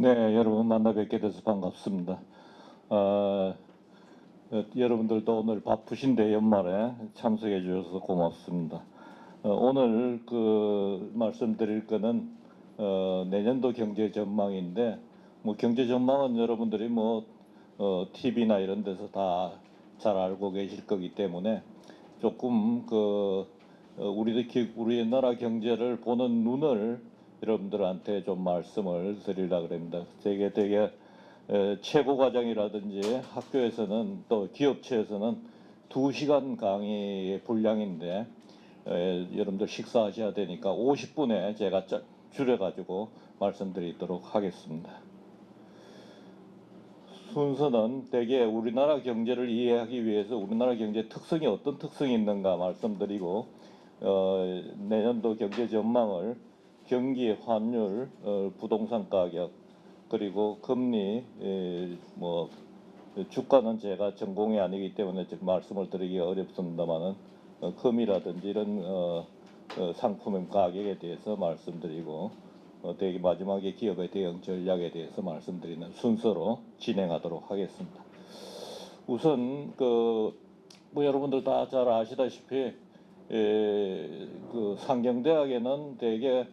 네, 여러분 만나 뵙게 돼서 반갑습니다. 어, 여러분들도 오늘 바쁘신데 연말에 참석해 주셔서 고맙습니다. 오늘 말씀드릴 거는 내년도 경제 전망인데, 뭐 경제 전망은 여러분들이 TV나 이런 데서 다 잘 알고 계실 거기 때문에 조금 우리나라 경제를 보는 눈을 여러분들한테 좀 말씀을 드리려고 합니다. 되게 최고 과정이라든지 학교에서는 또 기업체에서는 2시간 강의의 분량인데 여러분들 식사하셔야 되니까 50분에 제가 줄여가지고 말씀드리도록 하겠습니다. 순서는 대개 우리나라 경제를 이해하기 위해서 우리나라 경제 특성이 어떤 특성이 있는가 말씀드리고 내년도 경제 전망을 경기, 환율, 부동산 가격, 그리고 금리, 주가는 제가 전공이 아니기 때문에 말씀을 드리기가 어렵습니다만은 금이라든지 이런 상품 가격에 대해서 말씀드리고 대개 마지막에 기업의 대응 전략에 대해서 말씀드리는 순서로 진행하도록 하겠습니다. 우선 여러분들 다 잘 아시다시피 상경대학에는 대개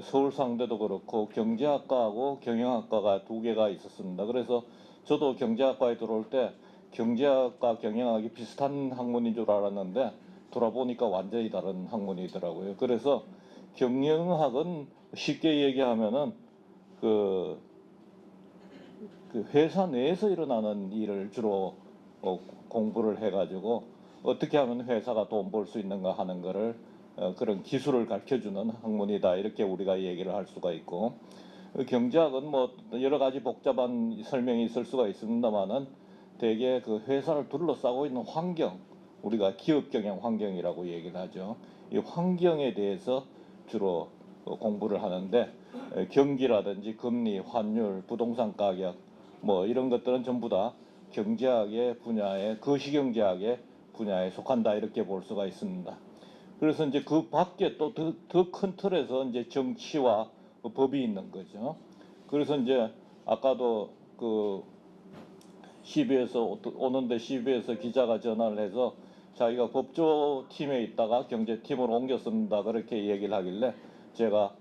서울상대도 그렇고 경제학과하고 경영학과가 2개가 있었습니다. 그래서 저도 경제학과에 들어올 때 경제학과 경영학이 비슷한 학문인 줄 알았는데 돌아보니까 완전히 다른 학문이더라고요. 그래서 경영학은 쉽게 얘기하면은 그 회사 내에서 일어나는 일을 주로 공부를 해가지고 어떻게 하면 회사가 돈 벌 수 있는가 하는 거를 그런 기술을 가르쳐주는 학문이다, 이렇게 우리가 얘기를 할 수가 있고, 경제학은 여러 가지 복잡한 설명이 있을 수가 있습니다만은 대개 그 회사를 둘러싸고 있는 환경, 우리가 기업 경영 환경이라고 얘기를 하죠. 이 환경에 대해서 주로 공부를 하는데 경기라든지 금리, 환율, 부동산 가격 이런 것들은 전부 다 경제학의 분야에, 거시경제학의 분야에 속한다, 이렇게 볼 수가 있습니다. 그래서 이제 그 밖에 또 더 큰 틀에서 이제 정치와 법이 있는 거죠. 그래서 이제 아까도 CB에서 오는데 CB에서 기자가 전화를 해서 자기가 법조팀에 있다가 경제팀으로 옮겼습니다, 그렇게 얘기를 하길래 제가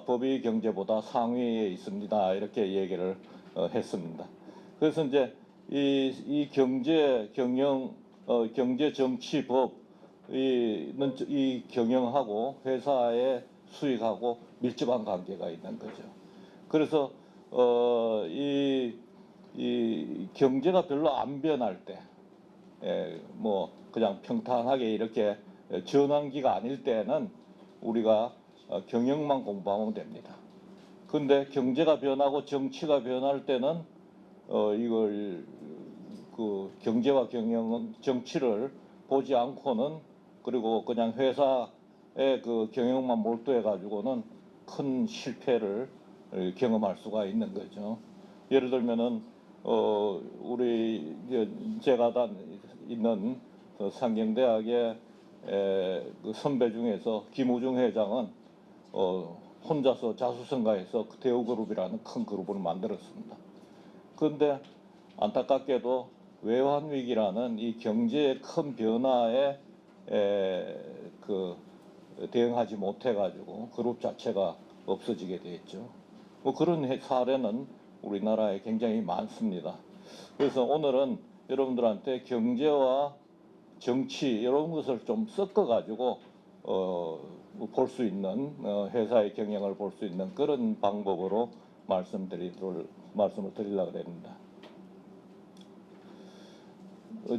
법이 경제보다 상위에 있습니다, 이렇게 얘기를 했습니다. 그래서 이제 이 경제, 경영, 경제, 정치, 법, 이 경영하고 회사의 수익하고 밀접한 관계가 있는 거죠. 그래서 이 경제가 별로 안 변할 때, 그냥 평탄하게 이렇게 전환기가 아닐 때는 우리가 경영만 공부하면 됩니다. 근데 경제가 변하고 정치가 변할 때는 이걸 경제와 경영은 정치를 보지 않고는, 그리고 그냥 회사의 경영만 몰두해 가지고는 큰 실패를 경험할 수가 있는 거죠. 예를 들면은 우리 제가 있는 상경대학의 선배 중에서 김우중 회장은 혼자서 자수성가해서 대우그룹이라는 큰 그룹을 만들었습니다. 그런데 안타깝게도 외환위기라는 이 경제의 큰 변화에 대응하지 못해가지고 그룹 자체가 없어지게 됐죠. 그런 사례는 우리나라에 굉장히 많습니다. 그래서 오늘은 여러분들한테 경제와 정치 이런 것을 좀 섞어가지고 볼 수 있는, 회사의 경영을 볼 수 있는 그런 방법으로 말씀을 드리려고 합니다.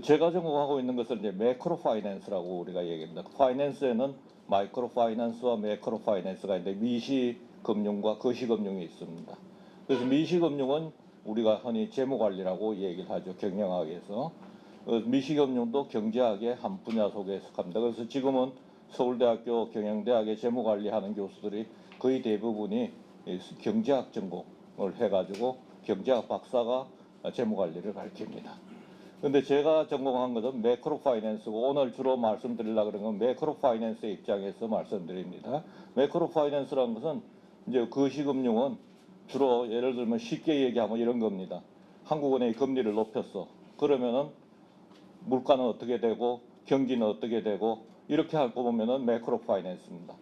제가 전공하고 있는 것은 이제 매크로 파이낸스라고 우리가 얘기합니다. 파이낸스에는 마이크로 파이낸스와 매크로 파이낸스가 있는데 미시금융과 거시금융이 있습니다. 그래서 미시금융은 우리가 흔히 재무관리라고 얘기를 하죠, 경영학에서. 미시금융도 경제학의 한 분야 속에 속합니다. 그래서 지금은 서울대학교 경영대학의 재무관리하는 교수들이 거의 대부분이 경제학 전공을 해가지고 경제학 박사가 재무관리를 가르칩니다. 근데 제가 전공한 것은 매크로 파이낸스고, 오늘 주로 말씀드리려고 그런 건 매크로 파이낸스의 입장에서 말씀드립니다. 매크로 파이낸스라는 것은 이제 거시금융은 주로 예를 들면 쉽게 얘기하면 이런 겁니다. 한국은행이 금리를 높였어. 그러면은 물가는 어떻게 되고 경기는 어떻게 되고 이렇게 하고 보면은 매크로 파이낸스입니다.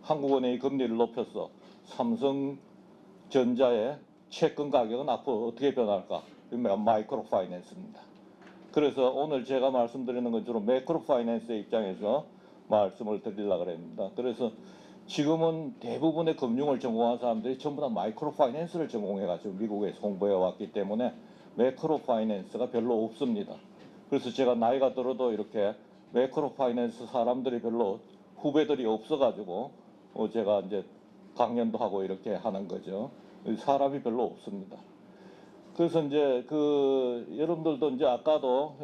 한국은행이 금리를 높였어. 삼성전자의 채권 가격은 앞으로 어떻게 변할까? 마이크로 파이낸스입니다. 그래서 오늘 제가 말씀드리는 건 주로 매크로 파이낸스의 입장에서 말씀을 드리려고 합니다. 그래서 지금은 대부분의 금융을 전공한 사람들이 전부 다 마이크로 파이낸스를 전공해가지고 미국에서 공부해 왔기 때문에 매크로 파이낸스가 별로 없습니다. 그래서 제가 나이가 들어도 이렇게 매크로 파이낸스 사람들이 별로 후배들이 없어가지고 제가 이제 강연도 하고 이렇게 하는 거죠. 사람이 별로 없습니다. 그래서 이제 여러분들도 이제 아까도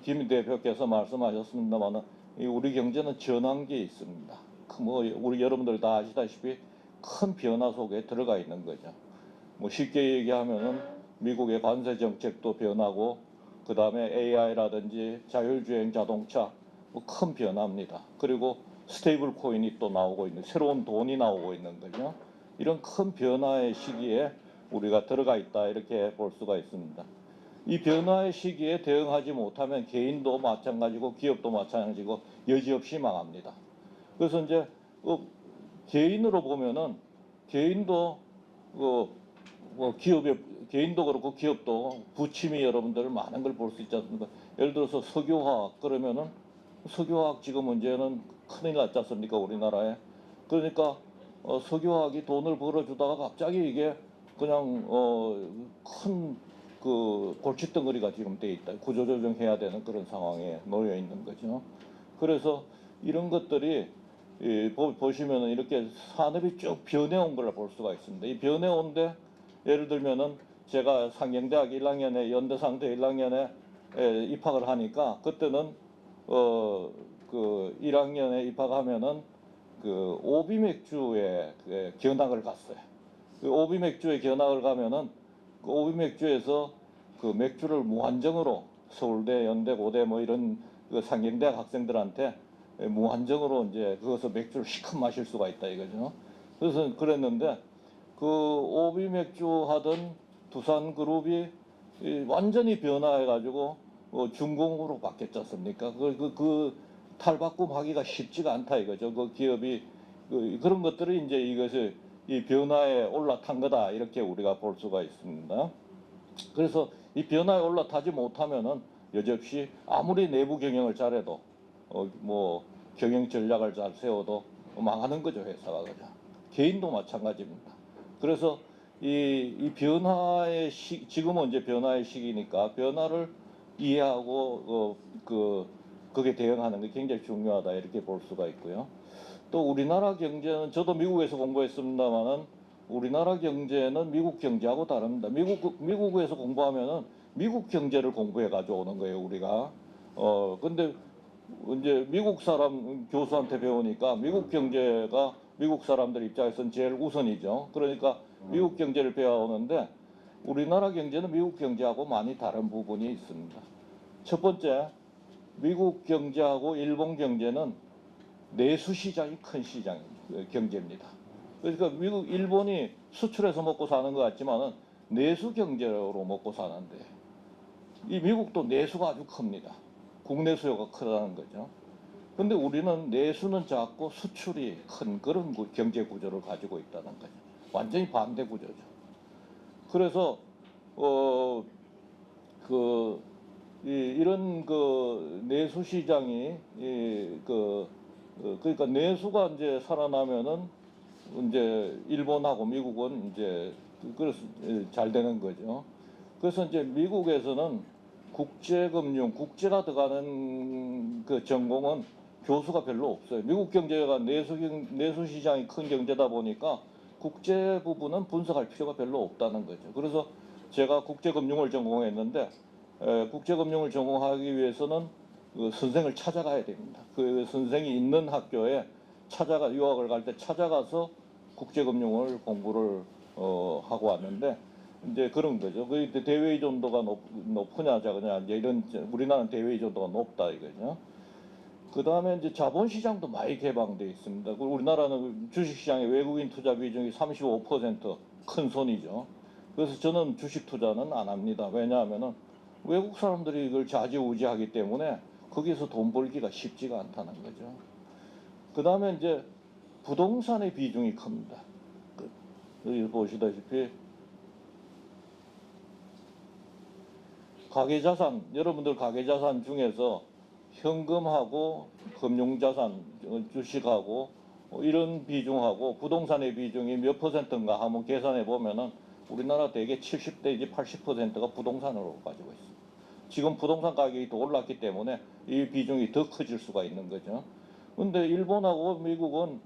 김 대표께서 말씀하셨습니다만 우리 경제는 전환기에 있습니다. 우리 여러분들 다 아시다시피 큰 변화 속에 들어가 있는 거죠. 쉽게 얘기하면은 미국의 관세 정책도 변하고 그 다음에 AI라든지 자율주행 자동차 큰 변화입니다. 그리고 스테이블 코인이 또 나오고 있는 새로운 돈이 나오고 있는 거죠. 이런 큰 변화의 시기에 우리가 들어가 있다 이렇게 볼 수가 있습니다. 이 변화의 시기에 대응하지 못하면 개인도 마찬가지고 기업도 마찬가지고 여지없이 망합니다. 그래서 이제 개인으로 보면은 개인도 기업의 개인도 그렇고 기업도 부침이 여러분들 많은 걸 볼 수 있지 않습니까? 예를 들어서 석유화학 그러면은 석유화학 지금 문제는 큰일 났지 않습니까? 우리나라에. 그러니까 석유화학이 돈을 벌어주다가 갑자기 이게 그냥 큰 골칫덩어리가 지금 돼 있다. 구조조정해야 되는 그런 상황에 놓여 있는 거죠. 그래서 이런 것들이 보시면은 이렇게 산업이 쭉 변해온 걸 볼 수가 있습니다. 이 변해온데 예를 들면은 제가 상경대학 1학년에 연대상대 1학년에 입학을 하니까 그때는 1학년에 입학하면은 오비맥주에 견학을 갔어요. 오비맥주에 견학을 가면은 오비맥주에서 맥주를 무한정으로 서울대, 연대, 고대 뭐 이런 상경대학 학생들한테 무한정으로 이제 그것을 맥주를 시큼 마실 수가 있다 이거죠. 그래서 그랬는데 오비맥주 하던 두산그룹이 완전히 변화해가지고 중공으로 바뀌었지 않습니까? 탈바꿈하기가 쉽지가 않다 이거죠. 기업이 그런 것들이 이제 이것을 이 변화에 올라탄 거다 이렇게 우리가 볼 수가 있습니다. 그래서 이 변화에 올라타지 못하면은 여지없이 아무리 내부 경영을 잘해도 경영 전략을 잘 세워도 망하는 거죠 회사가. 그죠. 개인도 마찬가지입니다. 그래서 이 변화의 지금은 이제 변화의 시기니까 변화를 이해하고 그게 대응하는 게 굉장히 중요하다 이렇게 볼 수가 있고요. 또 우리나라 경제는 저도 미국에서 공부했습니다만은 우리나라 경제는 미국 경제하고 다릅니다. 미국에서 공부하면은 미국 경제를 공부해 가지고 오는 거예요 우리가. 근데 이제 미국 사람 교수한테 배우니까 미국 경제가 미국 사람들 입장에서는 제일 우선이죠. 그러니까 미국 경제를 배워오는데 우리나라 경제는 미국 경제하고 많이 다른 부분이 있습니다. 첫 번째, 미국 경제하고 일본 경제는 내수 시장이 큰 경제입니다. 그러니까 일본이 수출해서 먹고 사는 것 같지만은 내수 경제로 먹고 사는데 이 미국도 내수가 아주 큽니다. 국내 수요가 크다는 거죠. 근데 우리는 내수는 작고 수출이 큰 그런 경제 구조를 가지고 있다는 거죠. 완전히 반대 구조죠. 그래서 이런 내수 시장이 그러니까 내수가 이제 살아나면은 이제 일본하고 미국은 이제 그래서 잘 되는 거죠. 그래서 이제 미국에서는 국제금융, 국제가 들어가는 전공은 교수가 별로 없어요. 미국 경제가 내수 시장이 큰 경제다 보니까 국제 부분은 분석할 필요가 별로 없다는 거죠. 그래서 제가 국제금융을 전공했는데 국제금융을 전공하기 위해서는 선생을 찾아가야 됩니다. 선생이 있는 학교에 유학을 갈 때 찾아가서 국제금융을 공부를 하고 왔는데 이제 그런 거죠. 대외 의존도가 높으냐 작으냐 이제 이런 우리나라는 대외 의존도가 높다 이거죠. 그 다음에 이제 자본시장도 많이 개방돼 있습니다. 우리나라는 주식시장에 외국인 투자 비중이 35% 큰 손이죠. 그래서 저는 주식 투자는 안 합니다. 왜냐하면은 외국 사람들이 이걸 좌지우지하기 때문에 거기서 돈 벌기가 쉽지가 않다는 거죠. 그 다음에 이제 부동산의 비중이 큽니다. 여기 보시다시피 가계자산, 여러분들 가계자산 중에서 현금하고 금융자산, 주식하고 이런 비중하고 부동산의 비중이 몇 퍼센트인가 한번 계산해 보면은 우리나라 대개 70 내지 80%가 부동산으로 가지고 있습니다. 지금 부동산 가격이 더 올랐기 때문에 이 비중이 더 커질 수가 있는 거죠. 근데 일본하고 미국은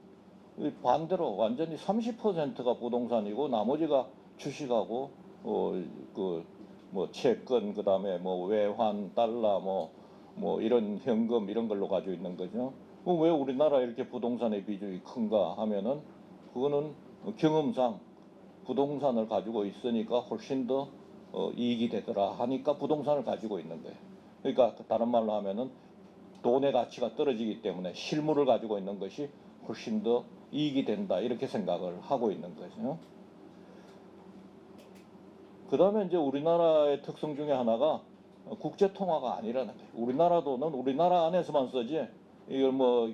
반대로 완전히 30%가 부동산이고 나머지가 주식하고 뭐 채권, 그다음에 뭐 외환, 달러, 뭐 이런 현금 이런 걸로 가지고 있는 거죠. 왜 우리나라 이렇게 부동산의 비중이 큰가 하면은 그거는 경험상 부동산을 가지고 있으니까 훨씬 더 이익이 되더라 하니까 부동산을 가지고 있는 거예요. 그러니까 다른 말로 하면은 돈의 가치가 떨어지기 때문에 실물을 가지고 있는 것이 훨씬 더 이익이 된다 이렇게 생각을 하고 있는 거죠. 그 다음에 이제 우리나라의 특성 중에 하나가 국제 통화가 아니라는 거예요. 우리나라 돈은 우리나라 안에서만 쓰지 이걸 뭐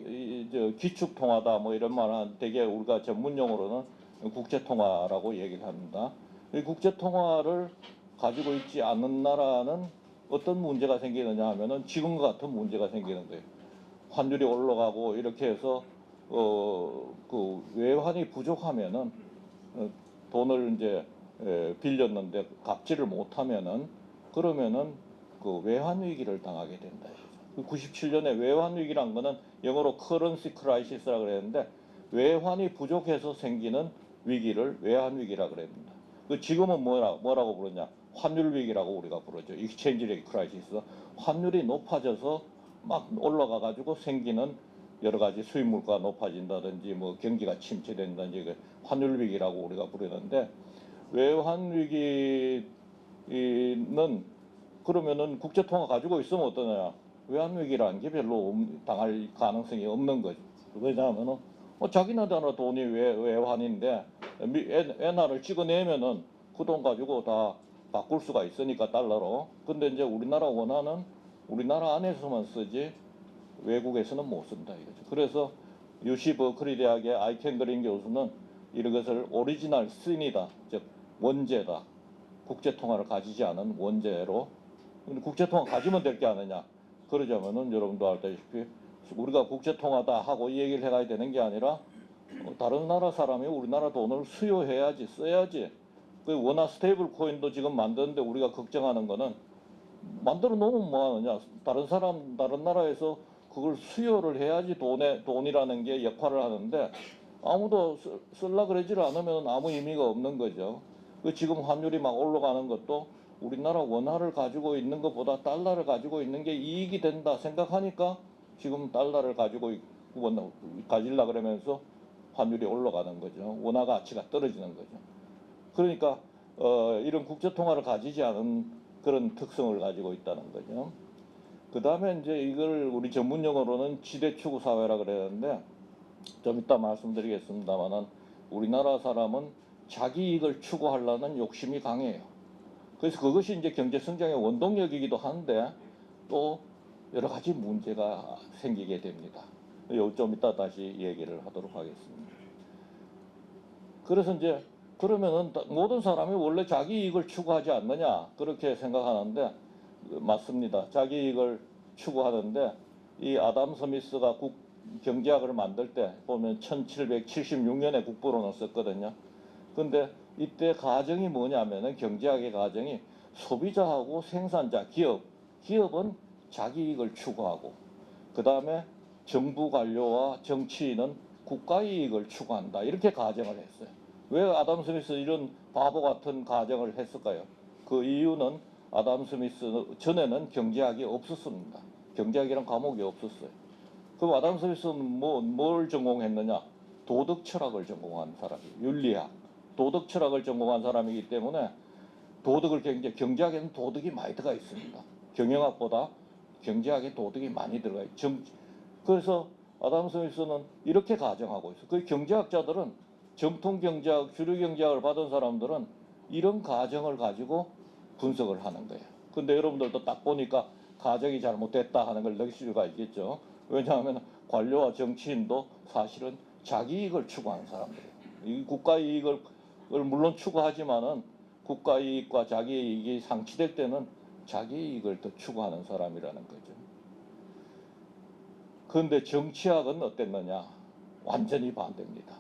기축 통화다 뭐 이런 말은 되게 우리가 전문 용어로는 국제 통화라고 얘기를 합니다. 이 국제 통화를 가지고 있지 않는 나라는 어떤 문제가 생기느냐 하면은 지금과 같은 문제가 생기는 거예요. 환율이 올라가고 이렇게 해서 그 외환이 부족하면은 돈을 이제 빌렸는데 갚지를 못하면은 그러면은 그 외환 위기를 당하게 된다. 97년에 외환 위기란 거는 영어로 커런시 크라이시스라 그랬는데 외환이 부족해서 생기는 위기를 외환 위기라 그랬습니다. 그 지금은 뭐라고 부르냐? 환율 위기라고 우리가 부르죠. 익스체인지 레이트 크라이시스. 환율이 높아져서 막 올라가 가지고 생기는 여러 가지 수입 물가가 높아진다든지 뭐 경기가 침체된다든지 환율 위기라고 우리가 부르는데 외환 위기는 그러면은 국제 통화 가지고 있으면 어떠냐? 외환 위기라는 게 별로 당할 가능성이 없는 거죠. 왜냐하면은 자기 나라 돈이 외환인데 엔화를 찍어내면은 그 돈 가지고 다 바꿀 수가 있으니까 달러로. 근데 이제 우리나라 원화는 우리나라 안에서만 쓰지 외국에서는 못 쓴다 이거죠. 그래서 UC 버클리 대학의 아이켄 그린 교수는 이것을 오리지널 신이다, 즉 원재다. 국제통화를 가지지 않은 원재로. 국제통화 가지면 될 게 아니냐. 그러자면은 여러분도 알다시피 우리가 국제통화다 하고 이 얘기를 해가야 되는 게 아니라 다른 나라 사람이 우리나라 돈을 수요해야지 써야지. 그 원화 스테이블 코인도 지금 만드는데 우리가 걱정하는 거는 만들어 놓으면 뭐 하느냐. 다른 나라에서 그걸 수요를 해야지 돈이라는 게 역할을 하는데 아무도 쓸라 그러지를 않으면 아무 의미가 없는 거죠. 그 지금 환율이 막 올라가는 것도 우리나라 원화를 가지고 있는 것보다 달러를 가지고 있는 게 이익이 된다 생각하니까 지금 달러를 가지고 가질라 그러면서 환율이 올라가는 거죠. 원화 가치가 떨어지는 거죠. 그러니까 이런 국제 통화를 가지지 않은 그런 특성을 가지고 있다는 거죠. 그 다음에 이제 이걸 우리 전문 용어로는 지대추구 사회라 그랬는데 좀 이따 말씀드리겠습니다만은 우리나라 사람은 자기 이익을 추구하려는 욕심이 강해요. 그래서 그것이 이제 경제 성장의 원동력이기도 한데 또 여러 가지 문제가 생기게 됩니다. 좀 이따 다시 얘기를 하도록 하겠습니다. 그래서 이제 그러면은 모든 사람이 원래 자기 이익을 추구하지 않느냐 그렇게 생각하는데 맞습니다. 자기 이익을 추구하는데 이 아담 스미스가 경제학을 만들 때 보면 1776년에 국부론을 썼거든요. 근데 이때 가정이 뭐냐면은 경제학의 가정이 소비자하고 생산자, 기업은 자기 이익을 추구하고 그 다음에 정부 관료와 정치인은 국가 이익을 추구한다. 이렇게 가정을 했어요. 왜 아담 스미스 이런 바보 같은 가정을 했을까요? 그 이유는 아담 스미스 전에는 경제학이 없었습니다. 경제학이란 과목이 없었어요. 그럼 아담 스미스는 뭘 전공했느냐? 도덕 철학을 전공한 사람이에요. 윤리학, 도덕 철학을 전공한 사람이기 때문에 도덕을 경제학에는 도덕이 많이 들어가 있습니다. 경영학보다 경제학에 도덕이 많이 들어가 있죠. 그래서 아담 스미스는 이렇게 가정하고 있어요. 그 경제학자들은 정통 경제학, 주류 경제학을 받은 사람들은 이런 가정을 가지고 분석을 하는 거예요. 근데 여러분들도 딱 보니까 가정이 잘못됐다 하는 걸 느낄 수가 있겠죠. 왜냐하면 관료와 정치인도 사실은 자기 이익을 추구하는 사람들이에요. 이 국가 이익을 물론 추구하지만은 국가 이익과 자기 이익이 상치될 때는 자기 이익을 더 추구하는 사람이라는 거죠. 그런데 정치학은 어땠느냐? 완전히 반대입니다.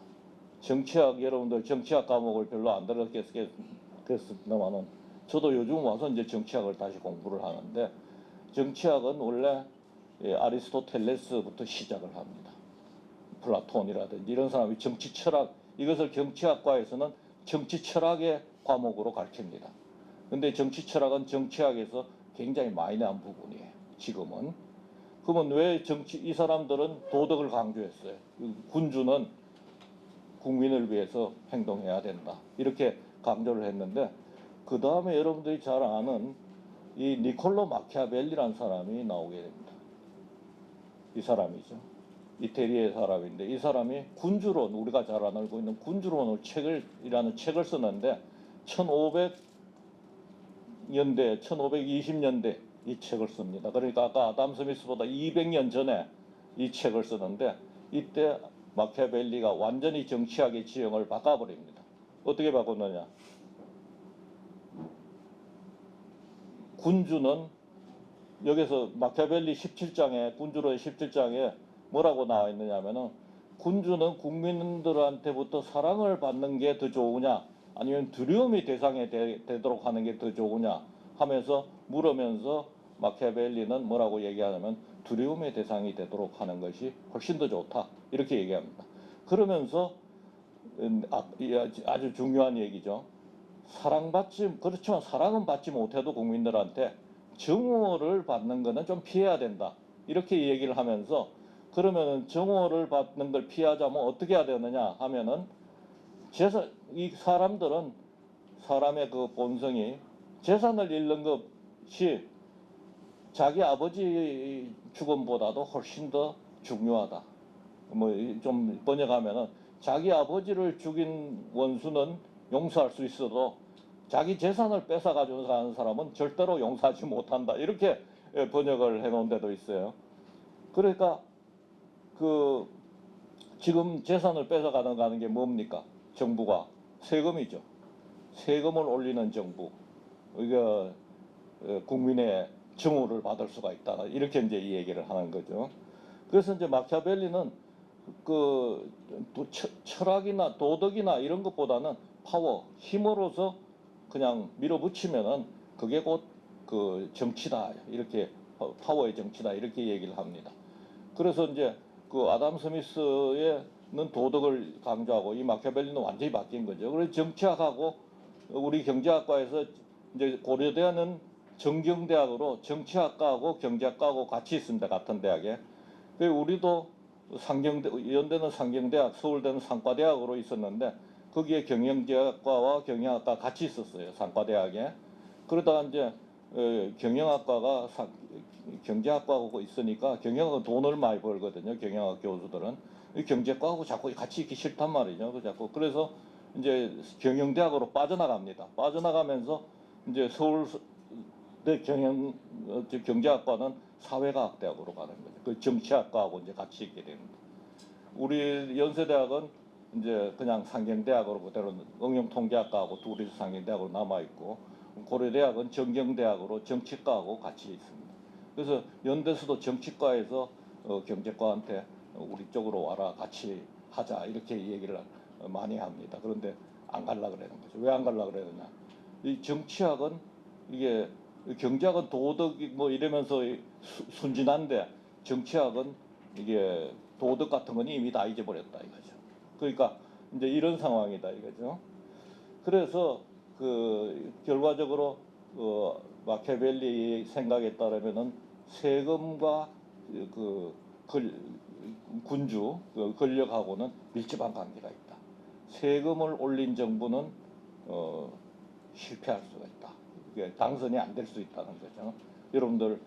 정치학, 여러분들 정치학 과목을 별로 안 들었겠습니다만은 저도 요즘 와서 이제 정치학을 다시 공부를 하는데, 정치학은 원래 아리스토텔레스부터 시작을 합니다. 플라톤이라든지 이런 사람이 정치 철학, 이것을 정치학과에서는 정치 철학의 과목으로 가르칩니다. 근데 정치 철학은 정치학에서 굉장히 마이너한 부분이에요. 지금은. 그러면 왜 이 사람들은 도덕을 강조했어요? 군주는 국민을 위해서 행동해야 된다. 이렇게 강조를 했는데, 그 다음에 여러분들이 잘 아는 이 니콜로 마키아벨리라는 사람이 나오게 됩니다. 이 사람이죠. 이태리의 사람인데, 이 사람이 군주론, 우리가 잘 알고 있는 군주론이라는 책을 쓰는데 1500년대, 1520년대 이 책을 씁니다. 그러니까 아까 아담 스미스보다 200년 전에 이 책을 쓰는데, 이때 마키아벨리가 완전히 정치학의 지형을 바꿔버립니다. 어떻게 바꿨느냐? 군주는, 여기서 마키아벨리 17장에, 군주론의 17장에 뭐라고 나와 있느냐 하면은, 군주는 국민들한테부터 사랑을 받는 게 더 좋으냐, 아니면 두려움이 대상이 되도록 하는 게 더 좋으냐 하면서 물으면서, 마키아벨리는 뭐라고 얘기하냐면 두려움의 대상이 되도록 하는 것이 훨씬 더 좋다, 이렇게 얘기합니다. 그러면서 아주 중요한 얘기죠. 그렇지만 사랑은 받지 못해도 국민들한테 정오를 받는 것은 좀 피해야 된다, 이렇게 얘기를 하면서, 그러면 정오를 받는 걸 피하자면 어떻게 해야 되느냐 하면은, 이 사람들은, 사람의 그 본성이 재산을 잃는 것이 자기 아버지 죽음보다도 훨씬 더 중요하다. 뭐 좀 번역하면은, 자기 아버지를 죽인 원수는 용서할 수 있어도 자기 재산을 뺏어가지고 사는 사람은 절대로 용서하지 못한다, 이렇게 번역을 해놓은 데도 있어요. 그러니까 지금 재산을 뺏어가는 게 뭡니까? 정부가 세금이죠. 세금을 올리는 정부, 이거 국민의 정오를 받을 수가 있다, 이렇게 이제 이 얘기를 하는 거죠. 그래서 이제 마키아벨리는 철학이나 도덕이나 이런 것보다는 파워, 힘으로서 그냥 밀어붙이면은 그게 곧 그 정치다, 이렇게, 파워의 정치다, 이렇게 얘기를 합니다. 그래서 이제 그 아담 스미스는 도덕을 강조하고, 이 마키아벨리는 완전히 바뀐 거죠. 그래서 정치학하고 우리 경제학과에서 이제 고려대는 정경대학으로 정치학과하고 경제학과하고 같이 있습니다. 같은 대학에. 우리도 연대는 상경대학, 서울대는 상과대학으로 있었는데, 거기에 경영제학과와 경영학과 같이 있었어요. 상과대학에. 그러다가 이제 경영학과가 경제학과하고 있으니까, 경영학은 돈을 많이 벌거든요. 경영학 교수들은. 경제과하고 자꾸 같이 있기 싫단 말이죠. 그래서 이제 경영대학으로 빠져나갑니다. 빠져나가면서 이제 서울대 경제학과는 사회과학대학으로 가는 거죠. 그 정치학과하고 이제 같이 있게 됩니다. 우리 연세대학은 이제 그냥 상경대학으로 그대로 응용통계학과하고 둘이서 상경대학으로 남아있고, 고려대학은 정경대학으로 정치과하고 같이 있습니다. 그래서 연대에서도 정치과에서 경제과한테 우리 쪽으로 와라, 같이 하자, 이렇게 얘기를 많이 합니다. 그런데 안 가려고 그러는 거죠. 왜 안 가려고 그러느냐? 이 정치학은, 이게 경제학은 도덕이 뭐 이러면서 순진한데, 정치학은 이게 도덕 같은 건 이미 다 잊어버렸다, 이거죠. 그러니까 이제 이런 상황이다, 이거죠. 그래서 결과적으로 마키아벨리 생각에 따르면은 세금과 군주, 권력하고는 밀접한 관계가 있다. 세금을 올린 정부는 실패할 수가 있다. 이게 당선이 안 될 수 있다는 거죠. 여러분들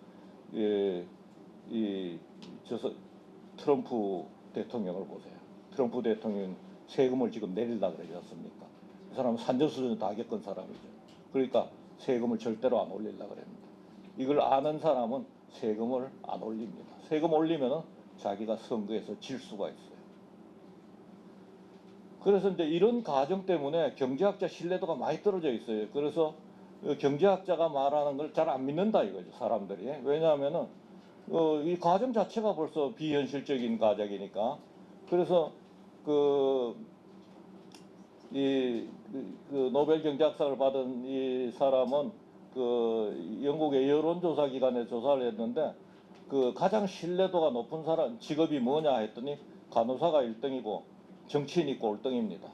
트럼프 대통령을 보세요. 트럼프 대통령 세금을 지금 내리려고 그러지 않습니까? 이 사람은 산전수전 다 겪은 사람이죠. 그러니까 세금을 절대로 안 올리려고 그럽니다. 이걸 아는 사람은 세금을 안 올립니다. 세금 올리면은 자기가 선거에서 질 수가 있어요. 그래서 이제 이런 가정 때문에 경제학자 신뢰도가 많이 떨어져 있어요. 그래서 경제학자가 말하는 걸 잘 안 믿는다 이거죠, 사람들이. 왜냐하면은 이 가정 자체가 벌써 비현실적인 가정이니까. 그래서 그 노벨 경제학상을 받은 이 사람은 그 영국의 여론조사 기관에 조사를 했는데 그 가장 신뢰도가 높은 사람 직업이 뭐냐 했더니 간호사가 1등이고 정치인이 꼴등입니다.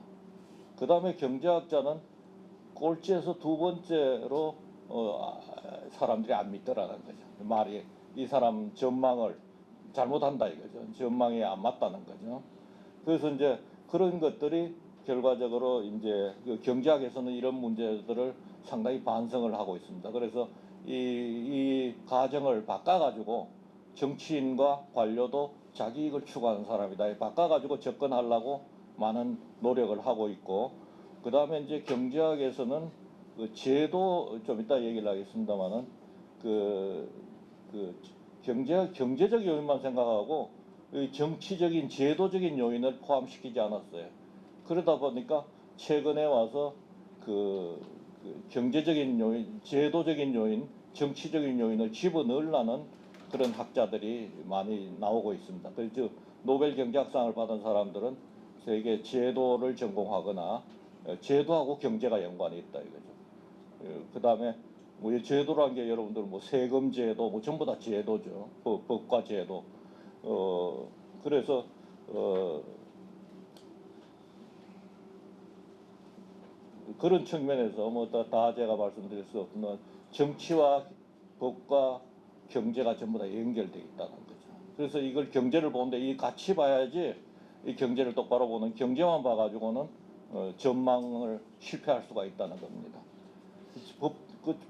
그 다음에 경제학자는 꼴찌에서 두 번째로 사람들이 안 믿더라는 거죠. 말이 이 사람 전망을 잘못한다 이거죠. 전망이 안 맞다는 거죠. 그래서 이제 그런 것들이 결과적으로 이제 그 경제학에서는 이런 문제들을 상당히 반성을 하고 있습니다. 그래서 이 가정을 바꿔가지고 정치인과 관료도 자기 이익을 추구하는 사람이다. 바꿔가지고 접근하려고 많은 노력을 하고 있고, 그 다음에 이제 경제학에서는 그 제도 좀 이따 얘기를 하겠습니다만은 그 경제적 요인만 생각하고 정치적인 제도적인 요인을 포함시키지 않았어요. 그러다 보니까 최근에 와서 그 경제적인 요인, 제도적인 요인, 정치적인 요인을 집어넣으려는 그런 학자들이 많이 나오고 있습니다. 그래서 노벨 경제학상을 받은 사람들은 세계 제도를 전공하거나 제도하고 경제가 연관이 있다 이거죠. 그 다음에 뭐 제도라는 게 여러분들 뭐 세금 제도 뭐 전부 다 제도죠. 법과 제도. 그래서 그런 측면에서 뭐 다 제가 말씀드릴 수 없는 정치와 법과 경제가 전부 다 연결되어 있다는 거죠. 그래서 이걸 경제를 보는데 이 같이 봐야지 이 경제를 똑바로 보는 경제만 봐가지고는 전망을 실패할 수가 있다는 겁니다.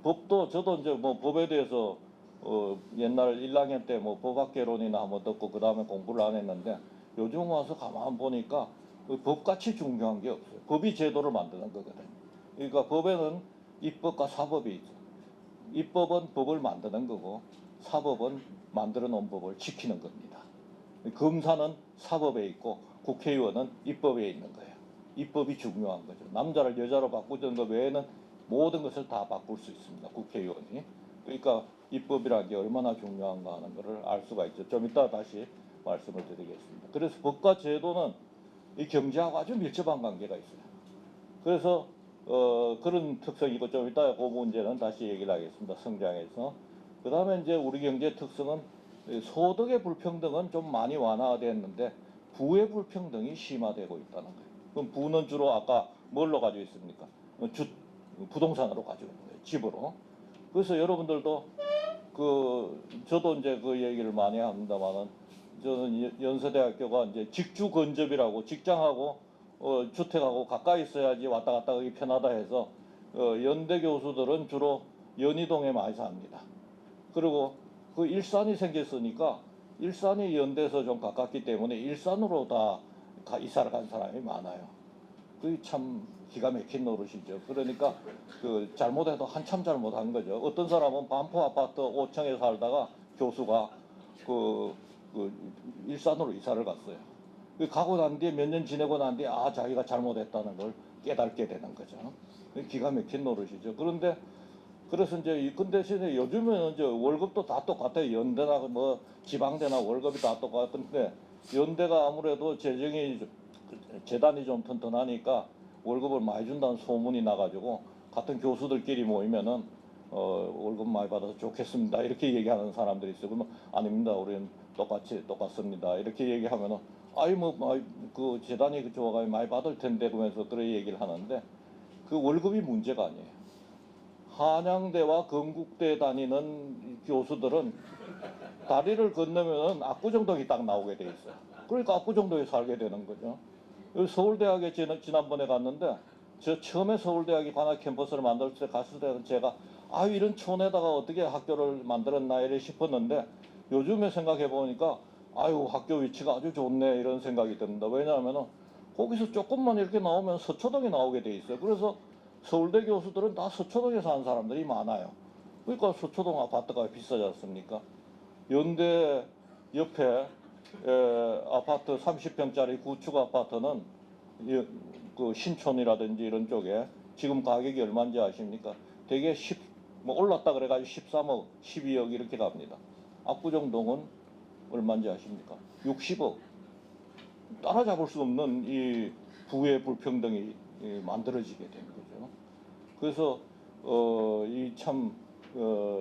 법도 저도 이제 뭐 법에 대해서 옛날 1학년 때 뭐 법학개론이나 한번 듣고 그 다음에 공부를 안 했는데 요즘 와서 가만 보니까 법같이 중요한 게 없어요. 법이 제도를 만드는 거거든요. 그러니까 법에는 입법과 사법이 있죠. 입법은 법을 만드는 거고 사법은 만들어 놓은 법을 지키는 겁니다. 검사는 사법에 있고 국회의원은 입법에 있는 거예요. 입법이 중요한 거죠. 남자를 여자로 바꾸는 것 외에는 모든 것을 다 바꿀 수 있습니다. 국회의원이. 그러니까 입법이라는 게 얼마나 중요한가 하는 것을 알 수가 있죠. 좀 이따 다시 말씀을 드리겠습니다. 그래서 법과 제도는 이 경제하고 아주 밀접한 관계가 있어요. 그래서 그런 특성이고 좀 이따 그 문제는 다시 얘기를 하겠습니다. 성장해서. 그 다음에 이제 우리 경제의 특성은 소득의 불평등은 좀 많이 완화됐는데 부의 불평등이 심화되고 있다는 거예요. 그럼 부는 주로 아까 뭘로 가지고 있습니까? 부동산으로 가지고 있는 거예요. 집으로. 그래서 여러분들도 저도 이제 그 얘기를 많이 합니다만은 저는 연세대학교가 이제 직주 근접이라고 직장하고 주택하고 가까이 있어야지 왔다 갔다 하기 편하다 해서 연대 교수들은 주로 연희동에 많이 삽니다. 그리고 그 일산이 생겼으니까 일산이 연대에서 좀 가깝기 때문에 일산으로 다 이사를 간 사람이 많아요. 그게 참 기가 막힌 노릇이죠. 그러니까 잘못해도 한참 잘못한 거죠. 어떤 사람은 반포 아파트 5층에 살다가 교수가 일산으로 이사를 갔어요. 가고 난 뒤에 몇 년 지내고 난 뒤에 자기가 잘못했다는 걸 깨닫게 되는 거죠. 기가 막힌 노릇이죠. 그런데 그래서 이제 그 대신에 요즘에는 이제 월급도 다 똑같아요. 연대나 뭐 지방대나 월급이 다 똑같은데 연대가 아무래도 재단이 좀 튼튼하니까 월급을 많이 준다는 소문이 나가지고 같은 교수들끼리 모이면은 월급 많이 받아서 좋겠습니다 이렇게 얘기하는 사람들이 있어요. 그러면 아닙니다. 우리는 똑같습니다 이렇게 얘기하면은 그 재단이 좋아가지고 많이 받을 텐데 그러면서 그런 얘기를 하는데 그 월급이 문제가 아니에요. 한양대와 건국대 다니는 교수들은 다리를 건너면 압구정동이 딱 나오게 돼 있어요. 그러니까 압구정동에 살게 되는 거죠. 서울대학에 지난번에 갔는데 저 처음에 서울대학이 관악 캠퍼스를 만들 때 갔을 때는 제가 이런 촌에다가 어떻게 학교를 만들었나 이래 싶었는데 요즘에 생각해 보니까 학교 위치가 아주 좋네 이런 생각이 듭니다. 왜냐하면은 거기서 조금만 이렇게 나오면 서초동에 나오게 돼 있어요. 그래서 서울대 교수들은 다 서초동에 사는 사람들이 많아요. 그러니까 서초동 아파트가 비싸지 않습니까? 연대 옆에 아파트 30평짜리 구축 아파트는 그 신촌이라든지 이런 쪽에 지금 가격이 얼마인지 아십니까? 되게 뭐 올랐다 그래가지고 13억, 12억 이렇게 갑니다. 압구정동은 얼마인지 아십니까? 60억. 따라잡을 수 없는 이 부의 불평등이 만들어지게 된 거죠. 그래서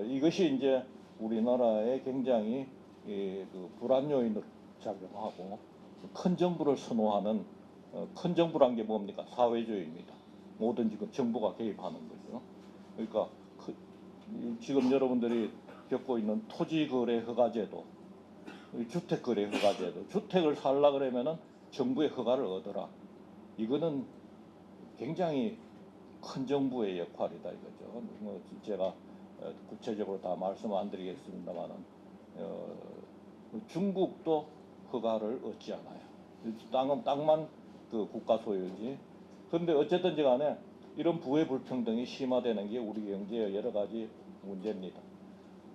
이것이 이제 우리나라에 굉장히 그 불안 요인을 작용하고 큰 정부를 선호하는 큰 정부란 게 뭡니까? 사회주의입니다. 모든 지금 정부가 개입하는 거죠. 그러니까 지금 여러분들이 겪고 있는 토지거래 허가제도, 주택거래 허가제도, 주택을 살라 그러면은 정부의 허가를 얻어라. 이거는 굉장히 큰 정부의 역할이다 이거죠. 뭐 제가 구체적으로 다 말씀 안 드리겠습니다만은 중국도 허가를 얻지 않아요. 땅만 그 국가 소유지. 그런데 어쨌든지 간에 이런 부의 불평등이 심화되는 게 우리 경제의 여러 가지 문제입니다.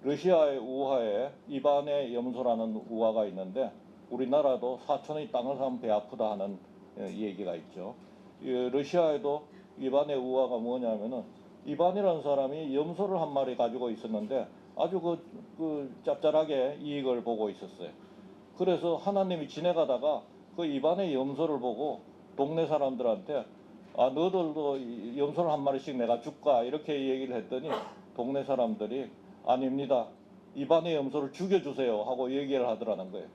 러시아의 우하에 이반의 염소라는 우화가 있는데 우리나라도 사촌의 땅을 사면 배 아프다 하는 얘기가 있죠. 러시아에도 이반의 우화가 뭐냐면은 이반이라는 사람이 염소를 한 마리 가지고 있었는데 아주 그 짭짤하게 이익을 보고 있었어요. 그래서 하나님이 지내가다가 그 이반의 염소를 보고 동네 사람들한테 너들도 염소를 한 마리씩 내가 줄까 이렇게 얘기를 했더니 동네 사람들이 아닙니다. 이반의 염소를 죽여주세요 하고 얘기를 하더라는 거예요.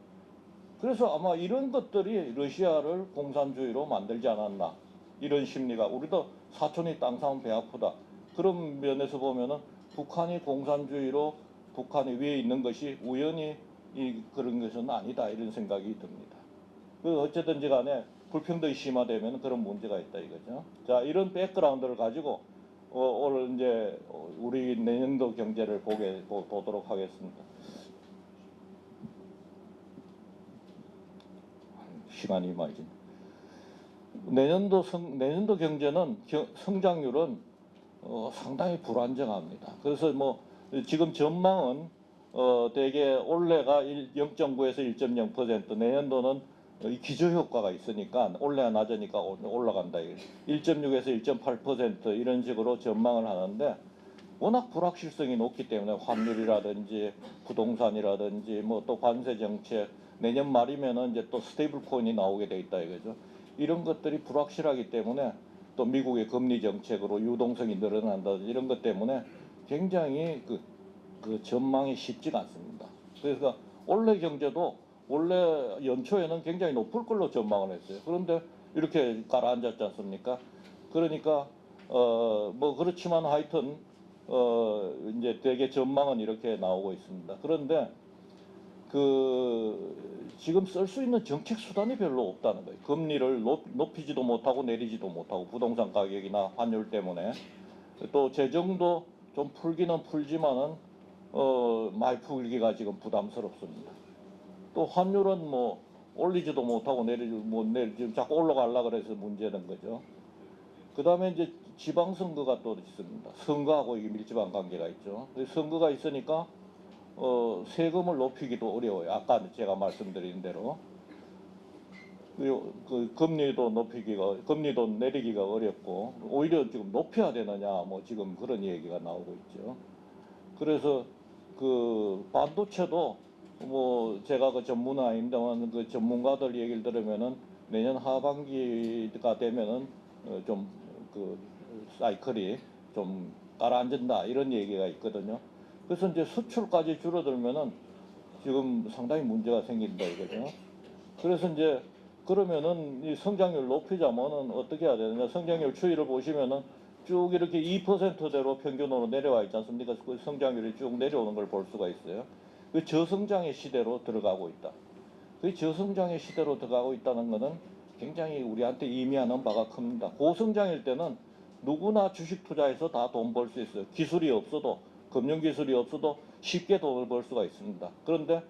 그래서 아마 이런 것들이 러시아를 공산주의로 만들지 않았나 이런 심리가 우리도 사촌이 땅 사면 배 아프다 그런 면에서 보면은 북한이 공산주의로 북한이 위에 있는 것이 우연히 그런 것은 아니다 이런 생각이 듭니다. 어쨌든지 간에 불평등이 심화되면 그런 문제가 있다 이거죠. 자 이런 백그라운드를 가지고 오늘 이제 우리 내년도 경제를 보도록 하겠습니다. 시간이 많이 내년도 경제는 성장률은 상당히 불안정합니다. 그래서 뭐 지금 전망은 대개 올해가 0.9에서 1.0%, 내년도는 기저효과가 있으니까 올해가 낮으니까 올라간다. 1.6에서 1.8% 이런 식으로 전망을 하는데 워낙 불확실성이 높기 때문에 환율이라든지 부동산이라든지 뭐 또 관세 정책 내년 말이면은 이제 또 스테이블 코인이 나오게 돼 있다 이거죠. 이런 것들이 불확실하기 때문에 또 미국의 금리 정책으로 유동성이 늘어난다 이런 것 때문에 굉장히 그 전망이 쉽지가 않습니다. 그래서 올해 경제도 원래 연초에는 굉장히 높을 걸로 전망을 했어요. 그런데 이렇게 가라앉았지 않습니까? 그러니까 뭐 그렇지만 하여튼 이제 되게 전망은 이렇게 나오고 있습니다. 그런데 지금 쓸 수 있는 정책 수단이 별로 없다는 거예요. 금리를 높이지도 못하고 내리지도 못하고 부동산 가격이나 환율 때문에 또 재정도 좀 풀기는 풀지만은 많이 풀기가 지금 부담스럽습니다. 또 환율은 뭐 올리지도 못하고 지금 자꾸 올라가려 그래서 문제는 거죠. 그 다음에 이제 지방선거가 또 있습니다. 선거하고 이게 밀접한 관계가 있죠. 선거가 있으니까 세금을 높이기도 어려워요. 아까 제가 말씀드린 대로 그 금리도 내리기가 어렵고 오히려 지금 높여야 되느냐 뭐 지금 그런 얘기가 나오고 있죠. 그래서 그 반도체도 뭐 제가 그 전문은 아닙니다만 그 전문가들 얘기를 들으면은 내년 하반기가 되면은 좀 그 사이클이 좀 가라앉는다 이런 얘기가 있거든요. 그래서 이제 수출까지 줄어들면은 지금 상당히 문제가 생긴다 이거죠. 그래서 이제 그러면은 이 성장률 높이자면은 어떻게 해야 되느냐? 성장률 추이를 보시면은 쭉 이렇게 2%대로 평균으로 내려와 있지 않습니까? 그 성장률이 쭉 내려오는 걸 볼 수가 있어요. 그 저성장의 시대로 들어가고 있다. 그 저성장의 시대로 들어가고 있다는 것은 굉장히 우리한테 의미하는 바가 큽니다. 고성장일 때는 누구나 주식 투자해서 다 돈 벌 수 있어요. 기술이 없어도 금융기술이 없어도 쉽게 돈을 벌 수가 있습니다. 그런데